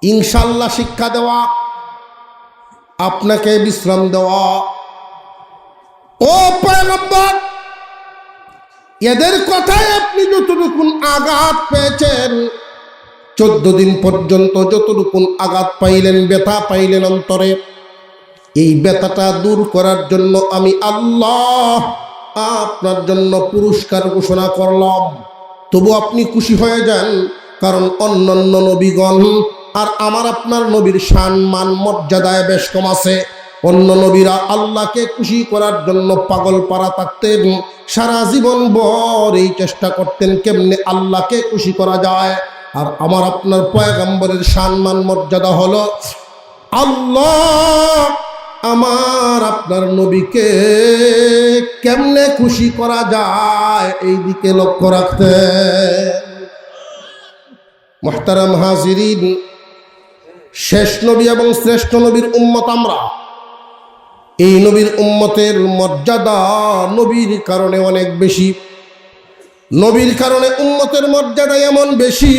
ইনশাআল্লাহ শিক্ষা দেওয়া, আপনাকে বিশ্রাম দেওয়া। ও পয়গম্বর, এদের কথায় আপনি যতটুকুন আঘাত পেয়েছেন, 14 দিন পর্যন্ত যতটুকুন আঘাত পাইলেন, ব্যথা পাইলেন অন্তরে, এই ব্যথাটা দূর করার জন্য আমি আল্লাহ আপনার জন্য পুরস্কার ঘোষণা করলাম। তবু আপনি খুশি হয়ে যান, কারণ অন্যান্য নবীগণ আর আমার আপনার নবীর শান মান মর্যাদায় বেশ কম আছে। অন্য নবীরা আল্লাহকে খুশি করার জন্য পাগল পারা থাকতেন, সারা জীবন ভর এই চেষ্টা করতেন কেমনে আল্লাহকে খুশি করা যায়। আর আমার আপনার পয়গম্বরের শান মান মর্যাদা হলো, আল্লাহ আমার আপনার নবীকে কেমনে খুশি করা যায় এই দিকে লক্ষ্য রাখতেন। মুহতারাম হাজিরিন, শেষ নবী এবং শ্রেষ্ঠ নবীর উম্মত আমরা। এই নবীর উম্মতের মর্যাদা নবীর কারণে অনেক বেশি। নবীর কারণে উম্মতের মর্যাদা এমন বেশি,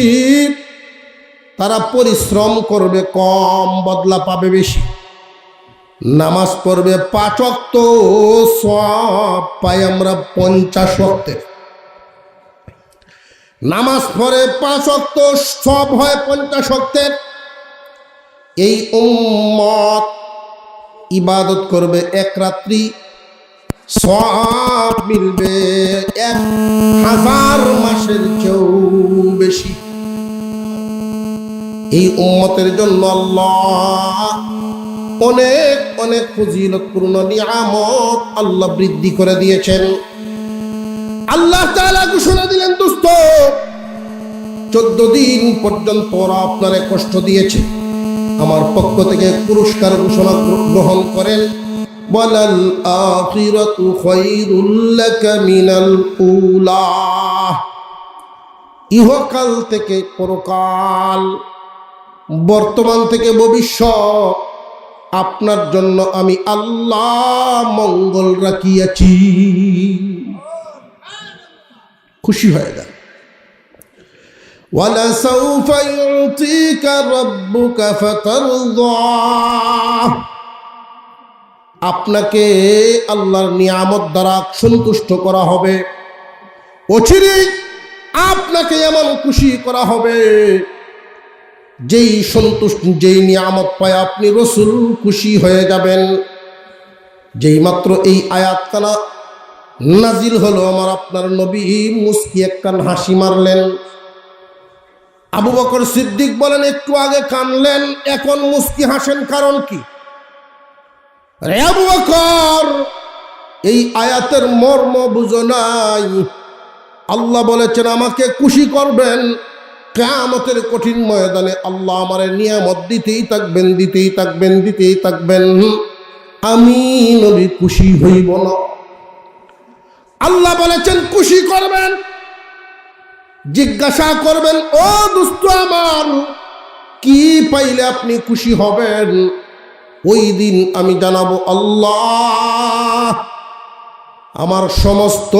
তারা পরিশ্রম করবে কম, বদলা পাবে বেশি। নামাজ পড়বে 5 ওয়াক্ত, সওয়াব পাই আমরা 50 ওয়াক্তের। নামাজ পড়ে 5 ওয়াক্ত, সওয়াব হয় 50 ওয়াক্তের। এই উম্মত ইবাদত করবে 1 রাত্রি, সওয়াব মিলবে 1000 মাসের চেয়েও বেশি। এই উম্মতের জন্য আল্লাহ অনেক অনেক ফজিলতপূর্ণ নিয়ামত আল্লাহ বৃদ্ধি করে দিয়েছেন। আল্লাহ তাআলা ঘোষণা দিলেন, দোস্ত 14 দিন পর্যন্ত ওরা আপনারে কষ্ট দিয়েছে, আমার পক্ষ থেকে পুরস্কার ঘোষণা গ্রহণ করেন। ওয়ালাল আখিরাতু খায়রুল লাকা মিনাল উলা, ইহকাল থেকে পরকাল, বর্তমান থেকে ভবিষ্যৎ আপনার জন্য আমি আল্লাহ মঙ্গল রাখিয়াছি। খুশি হয়ে যান। ওয়ালাসাউফা ইউতিকা রাব্বুকা ফাতারদা, আপনাকে আল্লাহর নিয়ামত দ্বারা সন্তুষ্ট করা হবে। অচিরেই আপনাকে এমন খুশি করা হবে যেই নিয়ামত পায় আপনি রসুল খুশি হয়ে যাবেন। যেই মাত্র এই আয়াতখানা নাজিল হলো, আমার আপনার নবী মুস্কি একখান হাসি মারলেন। আবু বকর সিদ্দিক বলেন, একটু আগে কানলেন, এখন মুস্কি হাসেন, কারণ কি? রে আবু বকর, এই আয়াতের মর্ম বুঝো নাই। আল্লাহ বলেছেন আমাকে খুশি করবেন, কিয়ামতের কঠিন ময়দানে আল্লাহ আমারে নিয়ামত দিতেই থাকবেন, দিতেই থাকবেন, দিতেই থাকবেন, আমি নবী খুশি হইব না। আল্লাহ বলেছেন খুশি করবেন। জিজ্ঞাসা করবেন, ও দোস্ত আমার, কি পাইলে আপনি খুশি হবেন? ওই দিন আমি জানাবো, আল্লাহ আমার সমস্ত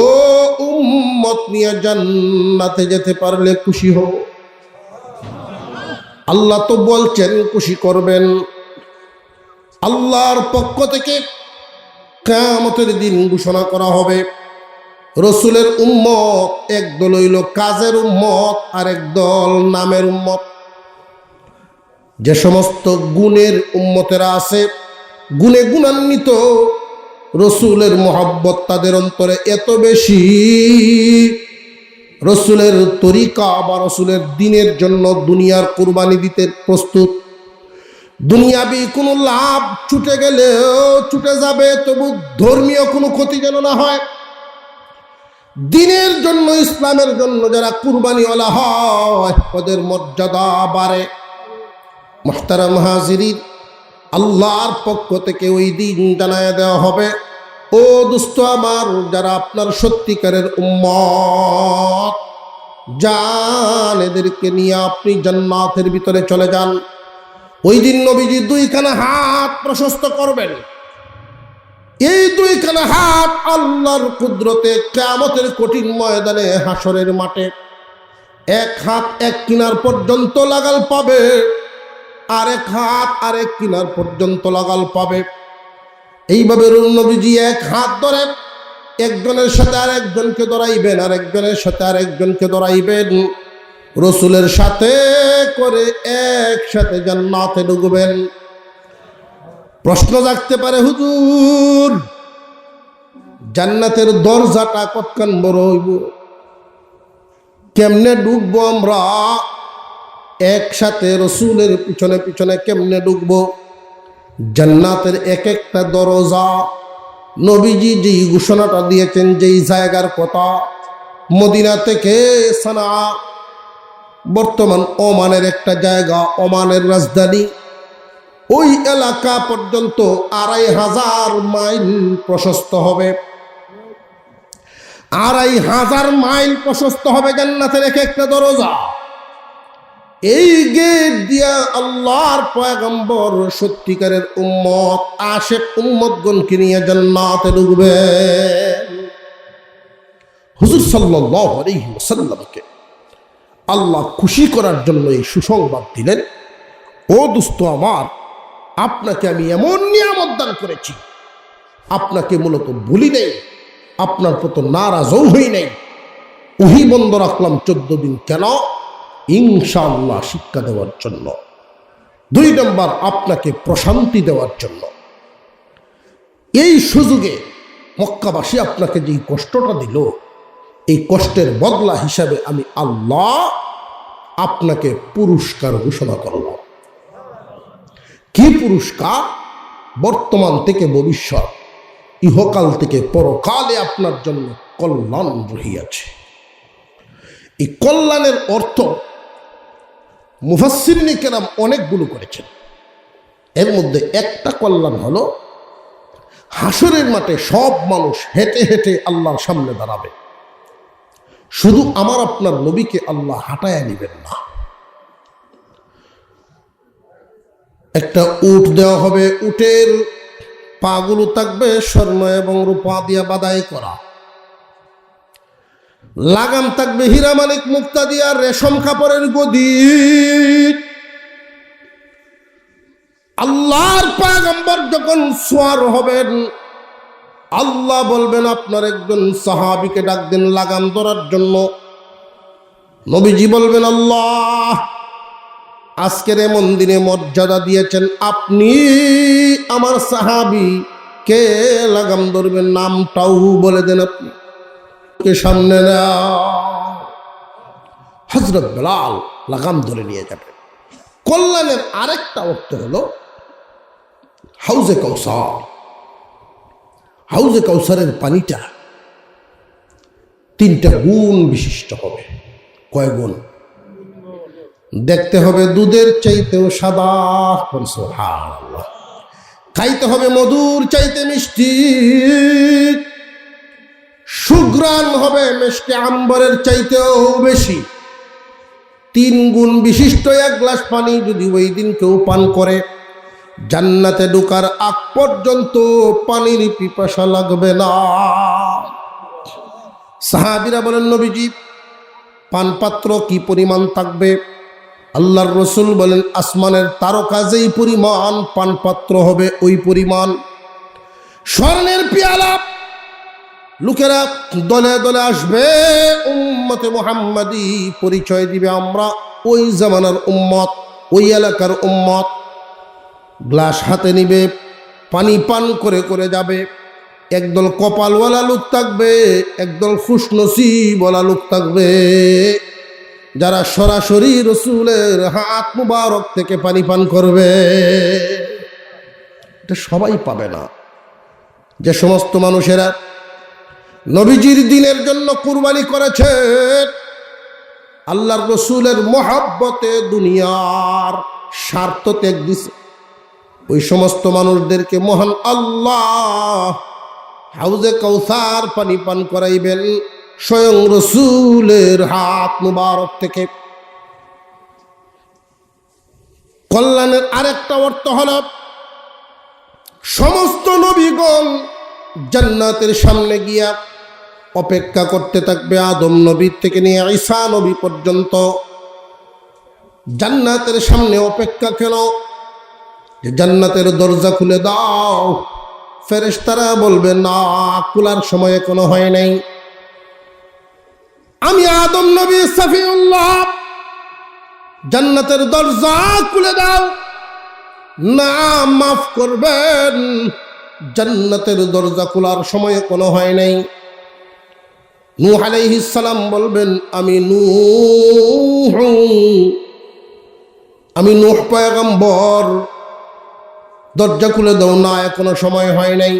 উম্মত নিয়ে জান্নাতে যেতে পারলে খুশি হব। আল্লাহ তো বলছেন খুশি করবেন। আল্লাহর পক্ষ থেকে কিয়ামতের দিন ঘোষণা করা হবে, রসুলের উম্মত একদল হইল কাজের উম্মত, আর একদল নামের উম্মত। যে সমস্ত গুণের উম্মতেরা আছে, গুণে গুণান্বিত, রসুলের মহব্বত তাদের অন্তরে এত বেশি, রসুলের তরিকা বা রসুলের দিনের জন্য দুনিয়ার কুরবানি দিতে প্রস্তুত। দুনিয়াবি কোনো লাভ ছুটে গেলেও ছুটে যাবে, তবু ধর্মীয় কোনো ক্ষতি যেন না হয়। দিনের জন্য, ইসলামের জন্য যারা কুরবানিওয়ালা হয়, ওদের মর্যাদা বাড়ে। মুহতারাম হাজিরিন, আল্লাহর পক্ষ থেকে ওই দিন জানায় দেওয়া হবে, ও দোস্ত আমার, যারা আপনার সত্যিকারের উম্মত, যান এদেরকে নিয়ে আপনি জান্নাতের ভিতরে চলে যান। ওই দিন নবীজি 2খানা হাত প্রশস্ত করবেন। এই 2খানা হাত আল্লাহর কুদরতে কিয়ামতের কঠিন ময়দানে, হাসরের মাঠে, এক হাত এক কিনার পর্যন্ত লাগাল পাবে, আরেক হাত আরেক কিনার পর্যন্ত লাগাল পাবে। এইভাবে নবীজি এক হাত ধরেন, একজনের সাথে আরেকজনকে ধরাইবেন, আরেকজনের সাথে আরেকজনকে ধরাইবেন, রসুলের সাথে করে একসাথে জান্নাতে ঢুকবেন। প্রশ্ন জাগতে পারে, হুজুর জান্নাতের দরজাটা কতখান বড় হইব? কেমনে ঢুকবো আমরা একসাথে রসুলের পিছনে পিছনে? কেমনে ঢুকবো? জান্নাতের এক একটা দরজা, নবীজি যেই ঘোষণাটা দিয়েছেন, যেই জায়গার কথা, মদিনা থেকে সানা, বর্তমান ওমানের একটা জায়গা, ওমানের রাজধানী, ওই এলাকা পর্যন্ত 2500 মাইল প্রশস্ত হবে। 2500 মাইল প্রশস্ত হবে জান্নাতের এক একটা দরজা। এই গেট দিয়া আল্লাহর পয়গম্বর সত্যিকারের উম্মত, আশেক উম্মতগণকে নিয়ে জান্নাতে ঢুকবেন। হুজুর সাল্লাল্লাহু আলাইহি ওয়াসাল্লামকে আল্লাহ খুশি করার জন্য এই সুসংবাদ দিলেন, ও দোস্ত আমার, আপনাকে আমি এমন নিয়ামত দান করেছি, আপনাকে মূলত ভুলি নেই, আপনার প্রতি নারাজও হই নাই। ওহী বন্ধ রাখলাম 14 দিন। কেন? ইনশাআল্লাহ শিক্ষা দেওয়ার জন্য। 2 নম্বর, আপনাকে প্রশান্তি দেওয়ার জন্য। এই সুযোগে মক্কাবাসী আপনাকে যেই কষ্টটা দিল, এই কষ্টের বদলা হিসাবে আমি আল্লাহ আপনাকে পুরস্কার ঘোষণা করলাম। কি পুরস্কার? বর্তমান থেকে ভবিষ্যৎ, ইহকাল থেকে পরকালে আপনার জন্য কল্যাণ রহিয়াছে। এই কল্যাণের অর্থ মুফাসসিরিনে কেরাম অনেকগুলো করেছেন। এর মধ্যে একটা কল্যাণ হলো হাসরের মাঠে সব মানুষ হেঁটে হেঁটে আল্লাহর সামনে দাঁড়াবে, শুধু আমার আপনার নবীকে আল্লাহ হাঁটায়া নিবেন না। একটা উট দেওয়া হবে, উটের পাগুলো থাকবে স্বর্ণ এবং রূপা দিয়া বাদাই করা, লাগাম থাকবে হীরা মানিক মুক্তা দিয়া রেশম কাপড়ের গদি। আল্লাহর পয়গম্বর যখন সোয়ার হবেন, আল্লাহ বলবেন আপনার একজন সাহাবীকে ডাক দেন লাগাম ধরার জন্য। নবীজি বলবেন, আল্লাহ আজকের এমন দিনে মর্যাদা দিয়েছেন, আপনি আমার সাহাবী কে লাগাম ধরবেন, নামটাও বলে দেন, আপনি কে সামনে নাও। হযরত বেলাল লাগাম ধরে নিয়ে যাবেন। কল্যাণের আরেকটা অর্থ হলো হাউজে কাউসার। হাউজে কাউসারের পানিটা 3টা গুণ বিশিষ্ট হবে। কয় গুণ? দেখতে হবে দুধের চাইতেও সাদা, সুবহানাল্লাহ। খাইতে হবে মধুর চাইতে মিষ্টি, সুঘ্রাণ হবে মিষ্টি আম্বরের চাইতেও বেশি। 3 গুণ বিশিষ্ট 1 গ্লাস পানি যদি ওই দিন কেউ পান করে, জান্নাতে ঢোকার আগ পর্যন্ত পানির পিপাসা লাগবে না। সাহাবীরা বলেন, নবীজি পানপাত্র কি পরিমাণ থাকবে? আল্লাহর রাসূল বলেন, আসমানের তারকা যেই পরিমাণ পানপাত্র হবে ওই পরিমাণ। স্বর্ণের পেয়ালা, লোকেরা দলে দলে আসবে, উম্মতে মুহাম্মাদি পরিচয় দিবে, আমরা ওই জামানার উম্মত, ওই এলাকার উম্মত। গ্লাস হাতে নিবে, পানি পান করে করে যাবে। একদল কপালওয়ালা লোক থাকবে, একদল খুশনসিবওয়ালা লোক থাকবে, যারা সরাসরি রসুলের হাত মুবারক থেকে পানি পান করবে। এটা সবাই পাবে না। যে সমস্ত মানুষেরা নবীজির দ্বীনের জন্য কুরবানি করেছে, আল্লাহর রসুলের মহব্বতে দুনিয়ার স্বার্থ ত্যাগ দিছে, ওই সমস্ত মানুষদেরকে মহান আল্লাহ হাউজে কাউসার পানি পান করাইবেন স্বয়ং রসুলের হাত মুবারক থেকে। কল্যাণের আরেকটা অর্থ হল সমস্ত নবীগণ জান্নাতের সামনে গিয়া অপেক্ষা করতে থাকবে, আদম নবী থেকে নিয়ে ঈসা নবী পর্যন্ত। জান্নাতের সামনে অপেক্ষা কেন? যে জান্নাতের দরজা খুলে দাও। ফেরেশতারা বলবে, না, খোলার সময় এখনো হয় নাই। আমি আদম নবী সফিউল্লাহ, জান্নাতের দরজা খুলে দাও। না, মাফ করবেন, জান্নাতের দরজা খোলার সময় এখনো হয় নাই। নূহ আলাইহিস সালাম বলবেন, আমি নূহ পয়গম্বর, দরজা খুলে দাও। না, এখনো সময় হয় নাই।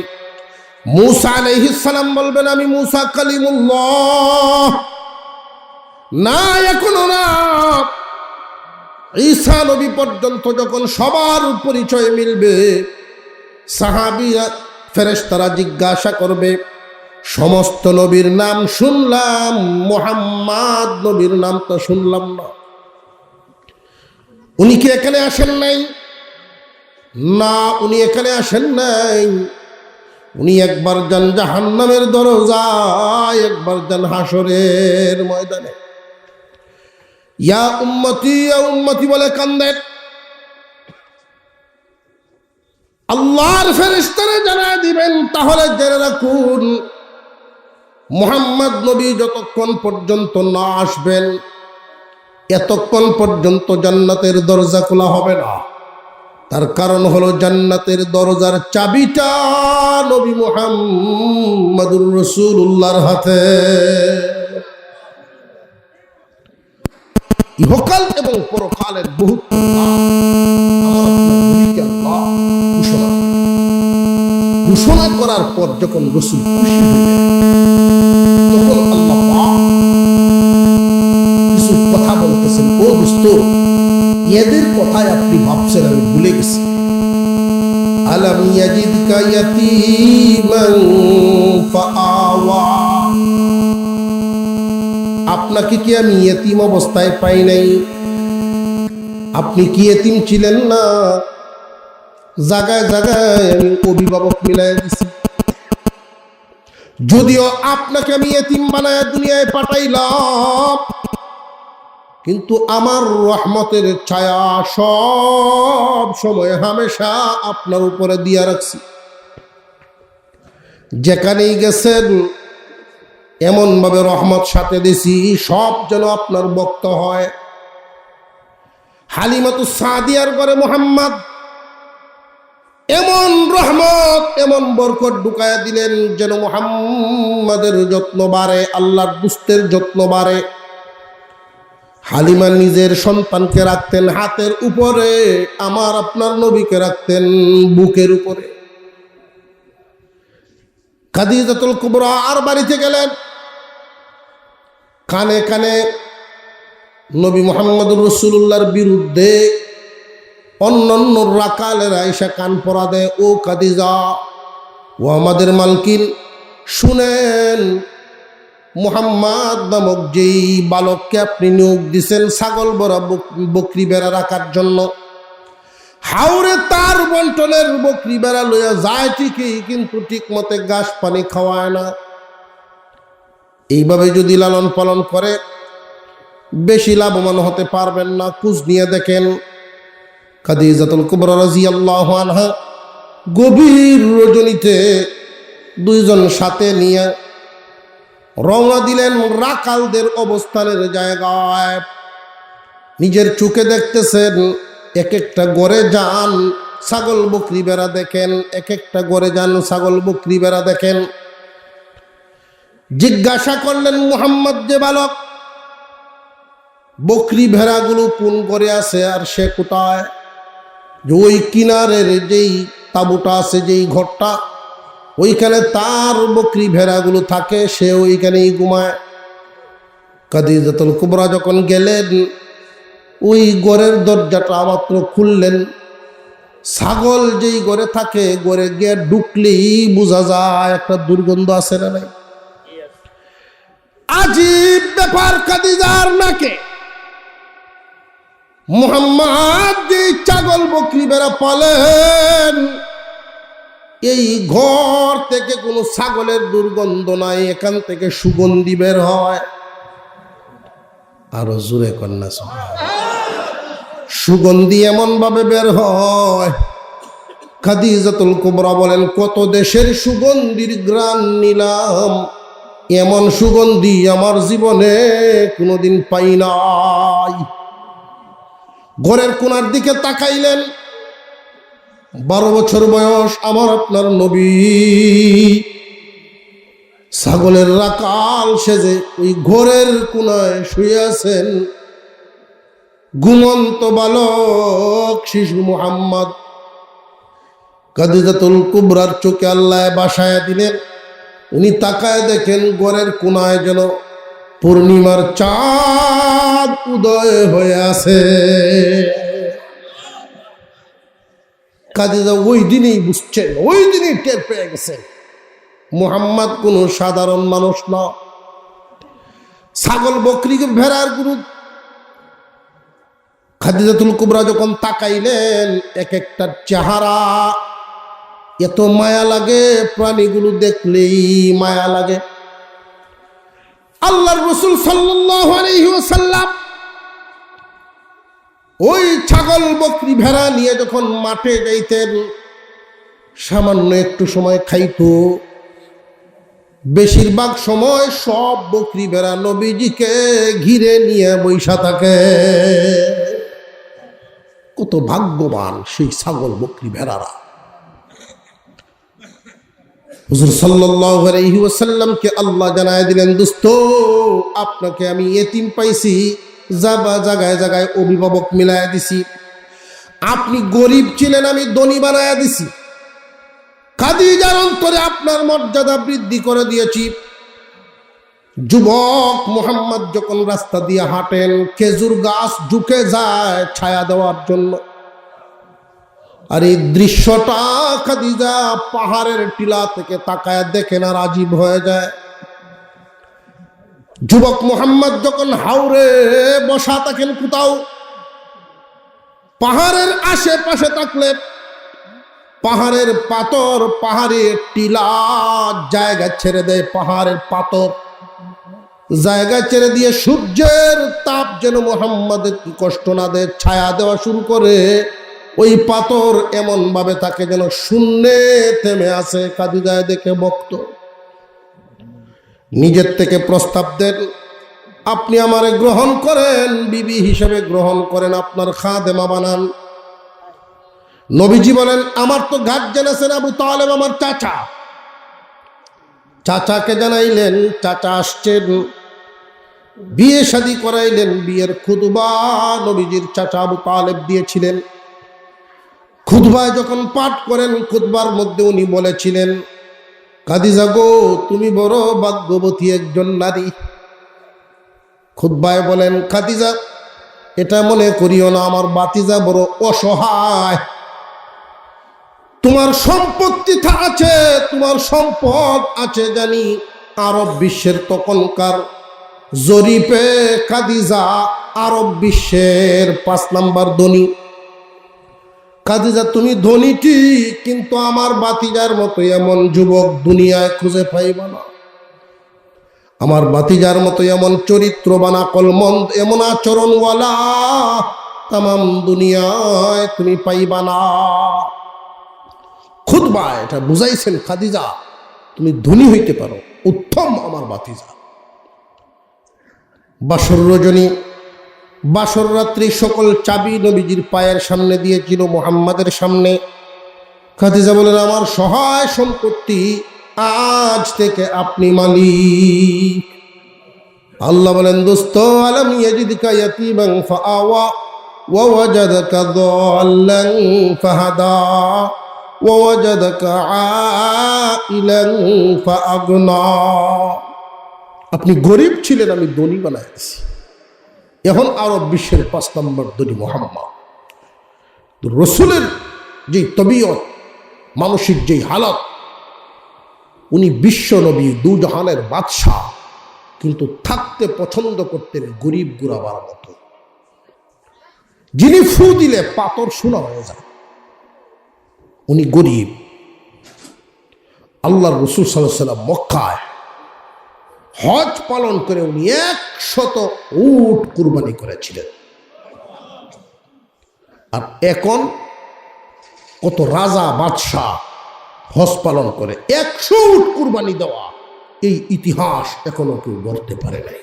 মূসা আলাইহিস সালাম বলবেন, আমি মূসা কালিমুল্লাহ। না, এখনো না। ঈসা নবী পর্যন্ত যখন সবার পরিচয় মিলবে, সাহাবীরা ফেরেশতারা জিজ্ঞাসা করবে, সমস্ত নবীর নাম শুনলাম, মুহাম্মদ নবীর নাম তো শুনলাম না, উনি কি এখানে আসেন নাই? না, উনি এখানে আসেন নাই। উনি একবার যান জাহান্নামের দরজায়, একবার যান হাসরের ময়দানে। ইয়া উম্মতি বলে কান্দেন। আল্লাহর ফেরেশতারা জানায় দিবেন, তাহলে জেনে রাখুন, মুহাম্মদ নবী যতক্ষণ পর্যন্ত না আসবেন, এতক্ষণ পর্যন্ত জান্নাতের দরজা খোলা হবে না। তার কারণ হলো জান্নাতের দরজার চাবিটা নবী মুহাম্মদুর রাসূলুল্লাহর হাতে। ইহকাল এবং পরকালের বহুত ঘোষণা করার পর যখন রাসূল খুশি হলেন, তখন আল্লাহ পাক কিছু কথা বলতেছেন, ও দোস্ত, এদের কথায় আপনি ভাবছেন আমি ভুলে গেছি। আলাম ইয়াজিদকা ইয়াতীমান ফাআওয়া, আপনাকে কি আমি ইয়েতিম অবস্থায় পাই নাই? আপনি কি ইয়েতিম ছিলেন না? জায়গায় জায়গায় আমি অভিভাবক মিলাই দিছি। যদিও আপনাকে আমি ইয়েতিম বানায় দুনিয়ায় পাঠাইলাম, কিন্তু আমার রহমতের ছায়া সব সময় হামেশা আপনার উপরে দিয়া রাখছি। যেখানেই গেছেন এমন ভাবে রহমত সাথে দিছি, সব যেন আপনার ভক্ত হয়। হালিমাতুস সাদিয়ার ঘরে মুহাম্মদ এমন রহমত, এমন বরকত ঢুকায়া দিলেন যেন মুহাম্মাদের যত্ন বাড়ে, আল্লাহর দুস্তের যত্ন বাড়ে। হালিমা নিজের সন্তানকে রাখতেন হাতের উপরে, আমার আপনার নবীকে রাখতেন বুকের উপরে। খাদিজাতুল কুবরা আর বাড়িতে গেলেন, কানে কানে নবী মুহাম্মদুর রাসূলুল্লাহর বিরুদ্ধে অন্যান্য রাকালের আয়েশা কান পরা দেয়, ও খাদিজা, ও আমাদের মালকিন, শুনেন, মুহাম্মদ নামক যেই বালককে আপনি নিয়োগ দিছেন ছাগল বড়া বকরি বেড়া রাখার জন্য, হাওরে তার বন্টনের বকরি বেড়া লইয়া যায় ঠিকই, কিন্তু ঠিক মতে ঘাস পানি খাওয়ায় না। এইভাবে যদি লালন পালন করে বেশি লাভবান হতে পারবেন না। খোঁজ নিয়ে দেখেন খাদিজাতুল কুবরা রাদিয়াল্লাহু আনহা গভীর রজনীতে দুইজন সাথে নিয়ে রওনা দিলেন রাকালদের অবস্থানের জায়গায়। নিজের চোখে দেখতেছেন, এক একটা ঘরে যান ছাগল বকরি বেড়া দেখেন, এক একটা ঘরে যান ছাগল বকরি বেড়া দেখেন। জিজ্ঞাসা করলেন মুহাম্মদ যে বালক, বকরি ভেড়াগুলো কোন ঘরে আছে আর সে কোথায়? যে ওই কিনারের যেই তাঁবুটা আছে, যেই ঘরটা, ওইখানে তার বকরি ভেড়াগুলো থাকে, সে ওইখানেই ঘুমায়। খাদিজাতুল কুবরা যখন গেলেন, ওই ঘরের দরজাটা মাত্র খুললেন, ছাগল যেই ঘরে থাকে, ঘরে গিয়ে ঢুকলেই বোঝা যায় একটা দুর্গন্ধ আছে না নাই? আজীব ব্যাপার খাদিজার নাকে। মুহাম্মদ যে ছাগল বকরি বেড়া পালেন, এই ঘর থেকে কোনো ছাগলের দুর্গন্ধ নাই, এখান থেকে সুগন্ধি বের হয়। আরো জোরে কন্যা, সুগন্ধি এমন ভাবে বের হয়, খাদিজাতুল কুবরা বলেন, কত দেশের সুগন্ধির ঘ্রাণ নিলাম, এমন সুগন্ধি আমার জীবনে কোনোদিন পাই নাই। ঘরের কোনার দিকে তাকাইলেন, 12 বছর বয়স আমার আপনার নবী ছাগলের রাকাল সেজে ওই ঘরের কোনায় শুয়ে আছেন। ঘুমন্ত বালক শিশু মুহাম্মদ। খাদিজাতুল কুবরার চোখে আল্লাহ বাসায় দিলেন, উনি তাকায় দেখেন ঘরের কোনায় যেন পূর্ণিমার চাঁদ উদয় হয়ে আছে। খাদিজা ওই দিনই বুঝছেন, ওই দিনই টের পেয়ে গেছেন মুহাম্মদ কোন সাধারণ মানুষ না। ছাগল বকরি ভেড়ার গুরু খাদিজাতুল কুবরা যখন তাকাইলেন, এক একটা চেহারা এত মায়া লাগে, প্রাণীগুলো দেখলেই মায়া লাগে। আল্লাহর রাসূল সাল্লাল্লাহু আলাইহি ওয়াসাল্লাম ওই ছাগল বকরি ভেড়া নিয়ে যখন মাঠে যাইতেন, সামান্য একটু সময় খাইতো, বেশিরভাগ সময় সব বকরি ভেড়া নবীজিকে ঘিরে নিয়ে বৈশা থাকে। কত ভাগ্যবান সেই ছাগল বকরি ভেড়ারা। হুজুর সাল্লাল্লাহু আলাইহি ওয়াসাল্লামকে আল্লাহ জানায় দিলেন, দোস্ত আপনাকে আমি এতিম পাইছি, জায়গায় জায়গায় অভিভাবক মিলায়া দিছি। আপনি গরিব ছিলেন, আমি ধনী বানায়া দিছি। খাদিজার অন্তরে আপনার মর্যাদা বৃদ্ধি করে দিয়েছি। যুবক মুহাম্মদ যখন রাস্তা দিয়ে হাঁটেন, খেজুর গাছ ঝুঁকে যায় ছায়া দেওয়ার জন্য। আর এই দৃশ্যটা খাদিজা পাহাড়ের টিলা থেকে তাকায় দেখেন আর আজীব হয়ে যায়। যুবক মুহাম্মদ যখন হাওরে বসা থাকেন কোথাও, পাহাড়ের আশেপাশে থাকলে পাহাড়ের পাথর, পাহাড়ের টিলা জায়গা ছেড়ে দেয়, পাহাড়ের পাথর জায়গা ছেড়ে দিয়ে সূর্যের তাপ যেন মুহাম্মাদের কষ্ট না দেয়, ছায়া দেওয়া শুরু করে। ওই পাথর এমন ভাবে থাকে যেন শূন্যে থেমে আছে। খাদিজায় দেখে বক্ত নিজের থেকে প্রস্তাব দেন, আপনি আমারে গ্রহণ করেন, বিবি হিসেবে গ্রহণ করেন, আপনার খাদেমা বানান। নবীজি বলেন, আমার তো ঘাট জেনেছেন আবু তালেব আমার চাচা। চাচাকে জানাইলেন, চাচা আসছেন, বিয়ে শাদী করাইলেন। বিয়ের খুতবা নবীজির চাচা আবু তালেব দিয়েছিলেন। খুতবায় যখন পাঠ করেন, খুতবার মধ্যে উনি বলেছিলেন, খাদিজা গো, তুমি বড় ভাগ্যবতী একজন নারী। খুতবায় বলেন, খাদিজা এটা মনে করিও না, আমার বাতিজা বড় অসহায়। তোমার সম্পত্তি আছে, তোমার সম্পদ আছে জানি। আরব বিশ্বের তখনকার জরিপে খাদিজা আরব বিশ্বের 5 নাম্বার ধনী। খাদিজা তুমি ধনী ঠিক, কিন্তু আমার বাতিজার মতো এমন যুবক দুনিয়ায় খুঁজে পাইবা না। আমার বাতিজার মতো এমন চরিত্রবান, আকলমন্দ, এমন আচরণওয়ালা তামাম দুনিয়ায় তুমি পাইবা না। খুতবা এটা বুঝাইছেন, খাদিজা তুমি ধনী হইতে পারো, উত্তম আমার বাতিজা। বাসর রজনী, বাসর রাত্রি সকল চাবি নবীজির পায়ের সামনে দিয়েছিল, মুহাম্মাদের সামনে। খাদিজা বলেন, আমার সহায় সম্পত্তি আজ থেকে আপনি মালিক। আল্লাহ বলেন, দোস্ত আলাম ইয়াজিদকা ইয়াতীমান ফাআওয়া ওয়া ওয়াজাদাকা দাল্লান ফাহাদা ওয়া ওয়াজাদাকা আইলান ফাআগনা। আপনি গরিব ছিলেন, আমি ধনী বানায় দিয়েছি। এখন আরব বিশ্বের 5 নম্বর ধনী মুহাম্মদ। রসুলের যে তবিয়ত, মানসিক যে হালত, উনি বিশ্ব নবী, দুজাহানের বাদশাহ, কিন্তু থাকতে পছন্দ করতেন গরিব গুরাবার মতো। যিনি ফু দিলে পাথর সোনা হয়ে যায়, উনি গরিব। আল্লাহর রাসূল সাল্লাল্লাহু আলাইহি ওয়াসাল্লাম মক্কায় হজ পালন করে উনি 100 উট কুরবানি করেছিলেন। আর এখন কত রাজা বাদশাহ হজ পালন করে 100 উট কুরবানি দেওয়া, এই ইতিহাস এখনো কেউ গড়তে পারে নাই।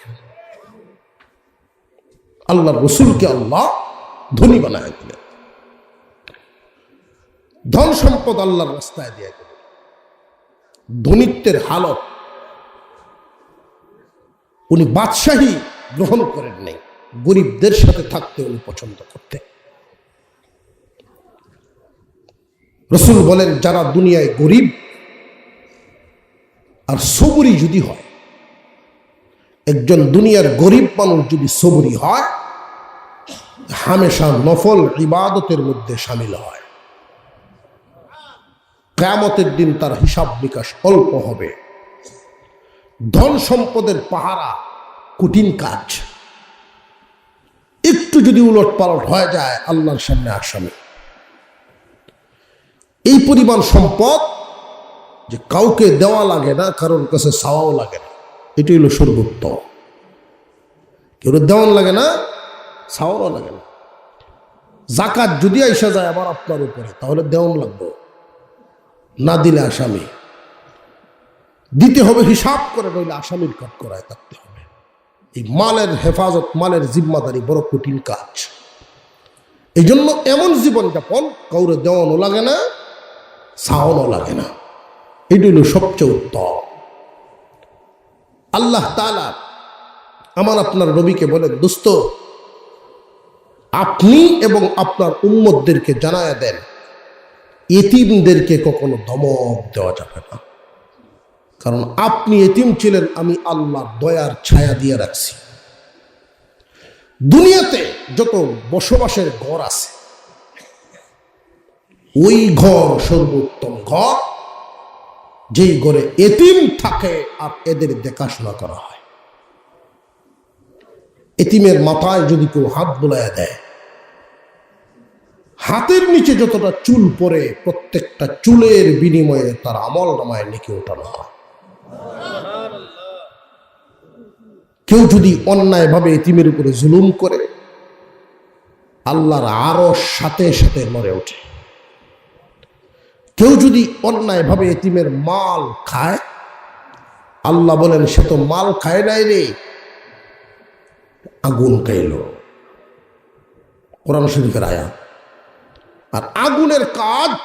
আল্লাহর রাসূলকে আল্লাহ ধনী বানায় দিলেন, ধন সম্পদ আল্লাহর রাস্তায় দিয়ে গেলেন। ধনীত্বের হালত, উনি বাদশাহী গ্রহণ করেন নাই, গরিবদের সাথে থাকতে উনি পছন্দ করতেন। রাসূল বলেন, যারা দুনিয়ায় গরিব আর সবুরি যদি হয়, একজন দুনিয়ার গরিব মানুষ যদি সবুরি হয়, হামেশা নফল ইবাদতের মধ্যে শামিল হয়। কিয়ামতের দিন তার হিসাব নিকাশ অল্প হবে। ধন সম্পদের পাহারা কঠিন কাজ, একটু যদি উলট পালট হয়ে যায় আল্লাহর সামনে আসামি। এই পরিমাণ সম্পদ যে কাউকে দেওয়া লাগে না, কারোর কাছে চাওয়াও লাগে না, এটি হলো সর্বোত্তম। কেউ দেওয়ান লাগে না, চাওয়াও লাগে না। জাকাত যদি আইসা যায় আবার আপনার উপরে, তাহলে দেওয়ান লাগবে, না দিলে আসামি। দিতে হবে হিসাব করে, নইলে আসামির কাট করায় থাকতে হবে। এই মালের হেফাজত, মালের জিম্মাদারি বড় কঠিন কাজ। এই জন্য এমন জীবনযাপন কাউরে দেওয়ানো লাগে না, চাওয়ানো লাগে না। এটি হল সবচেয়ে উত্তম। আল্লাহ তাআলা আমার আপনার নবীকে বলেন, দোস্ত আপনি এবং আপনার উম্মতদেরকে জানায়া দেন, এতিমদেরকে কখনো ধমক দেওয়া যাবে না। কারণ আপনি এতিম ছিলেন, আমি আল্লাহর দয়ার ছায়া দিয়ে রাখছি। দুনিয়াতে যত বসবাসের ঘর আছে, ওই ঘর সর্বোত্তম ঘর যেই ঘরে এতিম থাকে আর এদের দেখাশোনা করা হয়। এতিমের মাথায় যদি কেউ হাত বুলাইয়া দেয়, হাতের নিচে যতটা চুল পড়ে, প্রত্যেকটা চুলের বিনিময়ে তার আমল নামায় নেকি ওঠানো হয়। কেউ যদি অন্যায়ভাবে এতিমের উপরে জুলুম করে, আল্লাহর আরশ সাথে সাথে নড়ে ওঠে। কেউ যদি অন্যায়ভাবে এতিমের মাল খায়, আল্লাহ বলেন সে তো মাল খায় নাই রে, আগুন খাইল। কোরআন শরীফের আয়াত। আর আগুনের কাজ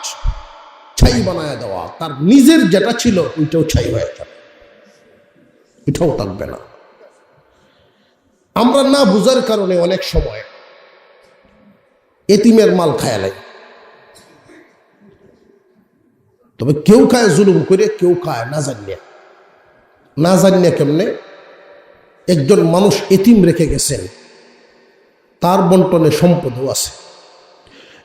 ছাই বানায় দেওয়া, তার নিজের যেটা ছিল ওইটাও ছাই হয়ে যাবে, এটাও থাকবে না। আমরা না বুঝার কারণে অনেক সময় এতিমের মাল খায় লাগে। তবে কেউ খায় জুলুম করে, কেউ খায় না জানিয়ে। না জানিয়ে কেমনে? একজন মানুষ এতিম রেখে গেছেন, তার বন্টনে সম্পদও আছে।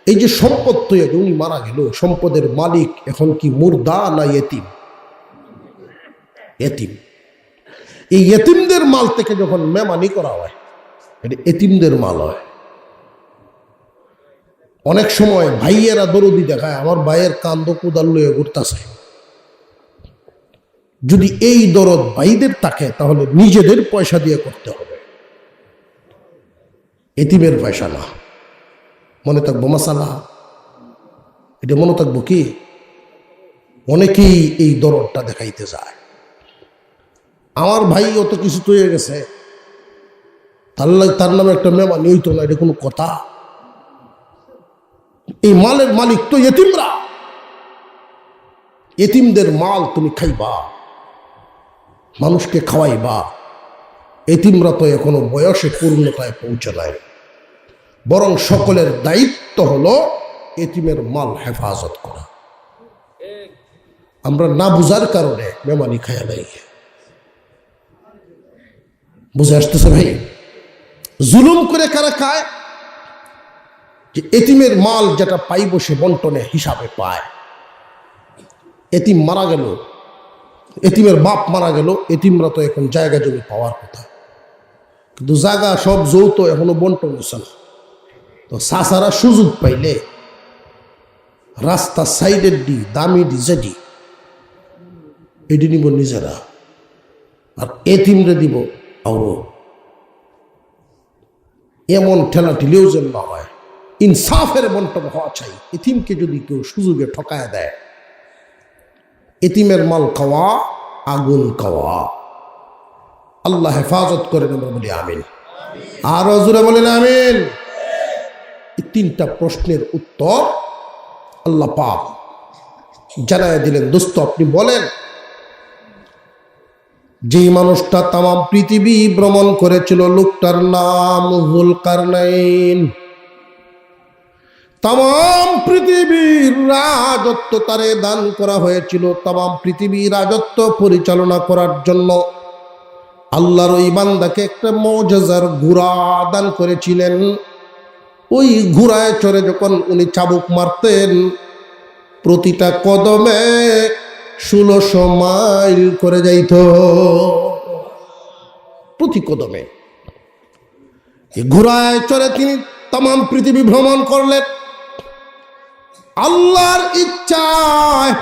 এই যে সম্পদ তৈরি, উনি মারা গেল, সম্পদের মালিক এখন কি মুর্দা না এতিম? এতিম। এই এতিমদের মাল থেকে যখন মেমানি করা হয়, এটা এতিমদের মাল হয়। অনেক সময় ভাইয়েরা দরদি দেখায়, আমার ভাইয়ের কান্দ কুদাল লয়ে ঘুরতেছে। যদি এই দরদ ভাইদের থাকে, তাহলে নিজেদের পয়সা দিয়ে করতে হবে, এতিমের পয়সা না। মনে থাকবো মাসালা, এটা মনে থাকবো কি? অনেকেই এই দরদটা দেখাইতে যায়। আমার ভাই অত কিছু তো হয়ে গেছে, তার নামে একটা মেমানি হইতো না, এটা কোনো কথা? এই মালের মালিক তো এতিমরা। এতিমদের মাল তুমি খাইবা, মানুষকে খাওয়াইবা। এতিমরা তো এখনো বয়সে পূর্ণতায় পৌঁছে নাই। বরং সকলের দায়িত্ব হলো এতিমের মাল হেফাজত করা। আমরা না বুঝার কারণে মেমানি খাইয়া নাই। বুঝে আসতেছে ভাই? জুলুম করে কারা খায়? যে এতিমের মাল যেটা পাইব সে বন্টনে হিসাবে পায়। এতিম মারা গেল, এতিমের বাপ মারা গেল, এতিমরা তো এখন জায়গা জমি পাওয়ার কথা, কিন্তু জায়গা সব যৌথ, এখনো বন্টন হচ্ছে না। তো সাসারা সুযোগ পাইলে রাস্তা সাইডের ডি দামি ডি যেডি এটি নিব নিজেরা, আর এতিমরে দিব আরো। এমন ঠেলা ঠেলেও যেন না হয়, ইনসাফের বন্টন হওয়া চাই। এতিমকে যদি কেউ সুযোগে ঠকায় দেয়, এতিমের মাল খাওয়া আগুন খাওয়া। আল্লাহ হেফাজত করেন, আমরা বলি আমিন। আরো জোরে বলেন আমিন। এই তিনটা প্রশ্নের উত্তর আল্লাহ পাক জানায় দিলেন। দোস্ত আপনি বলেন, যে মানুষটা তাম পৃথিবী ভ্রমণ করেছিল, লোকটার নাম যুলকারনাইন। তাম পৃথিবীর রাজত্ব তারে দান করা হয়েছিল। তাম পৃথিবীর রাজত্ব পরিচালনা করার জন্য আল্লাহর ওই বান্দাকে একটা মুজিজার ঘোড়া দান করেছিলেন। ওই ঘোড়ায় চড়ে যখন উনি চাবুক মারতেন, প্রতিটা কদমে 1600 মাইল করে যাইত। প্রতি কদমে ঘোড়ায় চড়ে তিনি তাম পৃথিবী ভ্রমণ করলেন। আল্লাহর ইচ্ছায়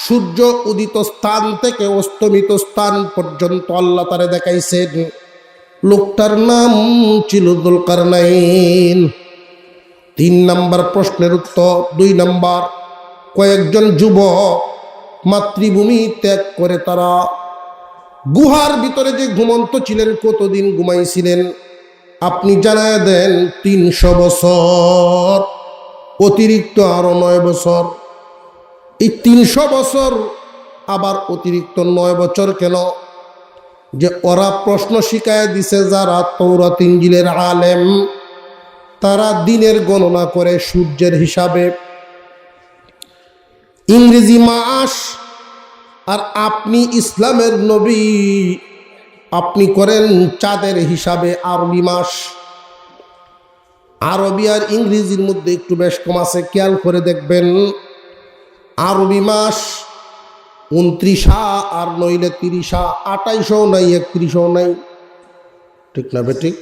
সূর্য উদিত স্থান থেকে অস্তমিত স্থান পর্যন্ত আল্লাহ তারে দেখাইছেন। লোকটার নাম ছিল যুলকারনাইন। 3 নম্বর প্রশ্নের উত্তর। 2 নম্বর, কয়েকজন যুবক মাতৃভূমি ত্যাগ করে তারা গুহার ভিতরে যে ঘুমন্ত ছিলেন, কতদিন ঘুমাইছিলেন, আপনি জানায় দেন 300 বছর অতিরিক্ত আরো 9 বছর। এই 300 বছর আবার অতিরিক্ত 9 বছর কেন? যে ওরা প্রশ্ন শিখায় দিছে যারা তাওরাত ইনজিলের আলেম, তারা দিনের গণনা করে সূর্যের হিসাবে, ইংরেজি মাস। আর আপনি ইসলামের নবী, আপনি করেন চাঁদের হিসাবে আরবি মাস। আরবি আর ইংরেজির মধ্যে একটু বেশ কম আছে, খেয়াল করে দেখবেন। আরবি মাস 29 আর নইলে 30, 28ও নাই, 31ও নাই, ঠিক না বেঠিক?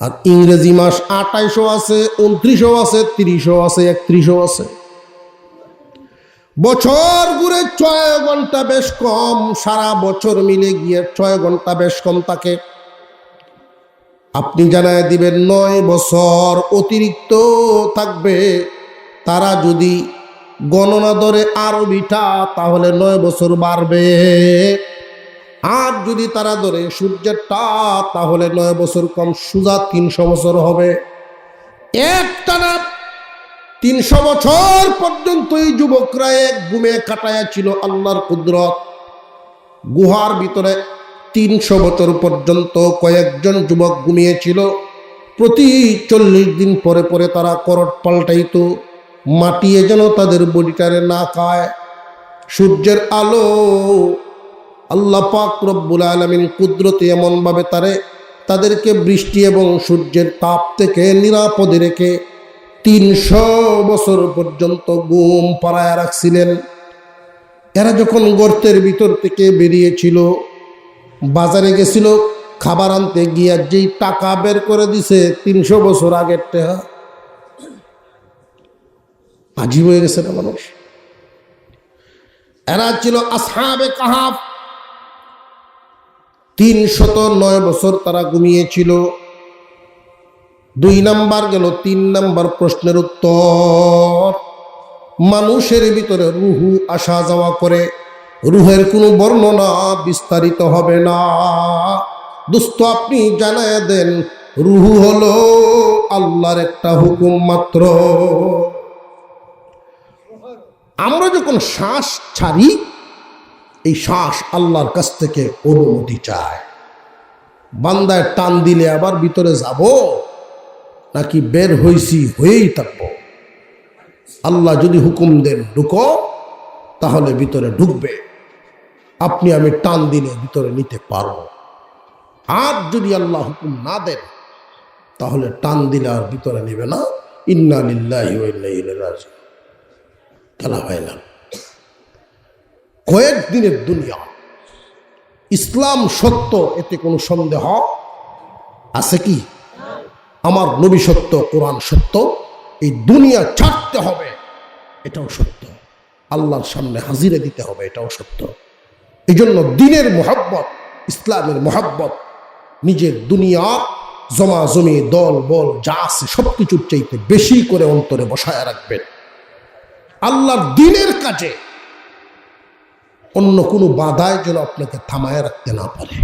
আর ইংরেজি মাস 28ও আছে, 29ও আছে, 30ও আছে, 31ও আছে। বছর ঘুরে 6 ঘন্টা বেশ কম, সারা বছর মিলে গিয়ে 6 ঘন্টা বেশ কম থাকে। আপনি জানায় দিবেন 9 বছর অতিরিক্ত থাকবে। তারা যদি গণনা ধরে আরবিটা, তাহলে 9 বছর বাড়বে। আর যদি তারা ধরে সূর্যেরটা, তাহলে 9 বছর কম, সোজা 300 বছর হবে। একটানা 300 বছর পর্যন্ত এই যুবকরা এক ঘুমে কাটায়া ছিল আল্লাহর কুদরত। গুহার ভিতরে 300 বছর পর্যন্ত কয়েকজন যুবক ঘুমিয়েছিল। প্রতি 40 দিন পরে পরে তারা করট পাল্টাইতো, মাটিয়ে যেন তাদের বডিটারে না খায়। সূর্যের আলো আল্লাহ পাক রব্বুল আলামিন কুদরতে এমনভাবে তাদেরকে বৃষ্টি এবং সূর্যের তাপ থেকে নিরাপদে রেখে 300 বছর পর্যন্ত ঘুম পাড়ায় রাখছিলেন। এরা যখন গর্তের ভিতর থেকে বেরিয়েছিল, বাজারে গেছিল খাবার আনতে গিয়ে, যেই টাকা বের করে দিছে 300 বছর আগের টাকা। আজীব হয়ে গেছে না মানুষ। এরা ছিল আসহাবে কাহাফ। 309 বছর তারা ঘুমিয়েছিল। 2 নাম্বার গেল। 3 নাম্বার প্রশ্নের উত্তর। মানুষের ভিতরে রুহু আসা যাওয়া করে, রুহের কোনো বর্ণনা বিস্তারিত হবে না। দোস্ত, আপনি জানায় দেন রুহু হলো আল্লাহর একটা হুকুম মাত্র। আমরা যখন শ্বাস ছাড়ি, এই শ্বাস আল্লাহর কাছ থেকে অনুমতি চায়। বান্দায় টান দিলে আবার ভিতরে যাব নাকি বের হইছি হয়েই থাকবো? আল্লাহ যদি হুকুম দেন ঢুকো, তাহলে ভিতরে ঢুকবে। আপনি আমি টান দিলে ভিতরে নিতে পারবো। আর যদি আল্লাহ হুকুম না দেন, তাহলে টান দিলে আর ভিতরে নিবে না। ইন্না লিল্লাহি ওয়া ইন্না ইলাইহি রাজিউন। খেলা ভাইলাম, কয়েকদিনের দুনিয়া। ইসলাম সত্য, এতে কোনো সন্দেহ আছে কি? আমার নবী সত্য, কোরআন সত্য, এই দুনিয়া ছাড়তে হবে, এটাও সত্য। আল্লাহর সামনে হাজিরে দিতে হবে, এটাও সত্য। এই জন্য দিনের মোহাব্বত, ইসলামের মোহাব্বত, নিজের দুনিয়া জমা জমি দল বল যা আছে সবকিছুর চাইতে বেশি করে অন্তরে বসায় রাখবেন। আল্লাহর দিনের কাজে অন্য কোনো বাধায় যেন আপনাকে থামায় রাখতে না পারে।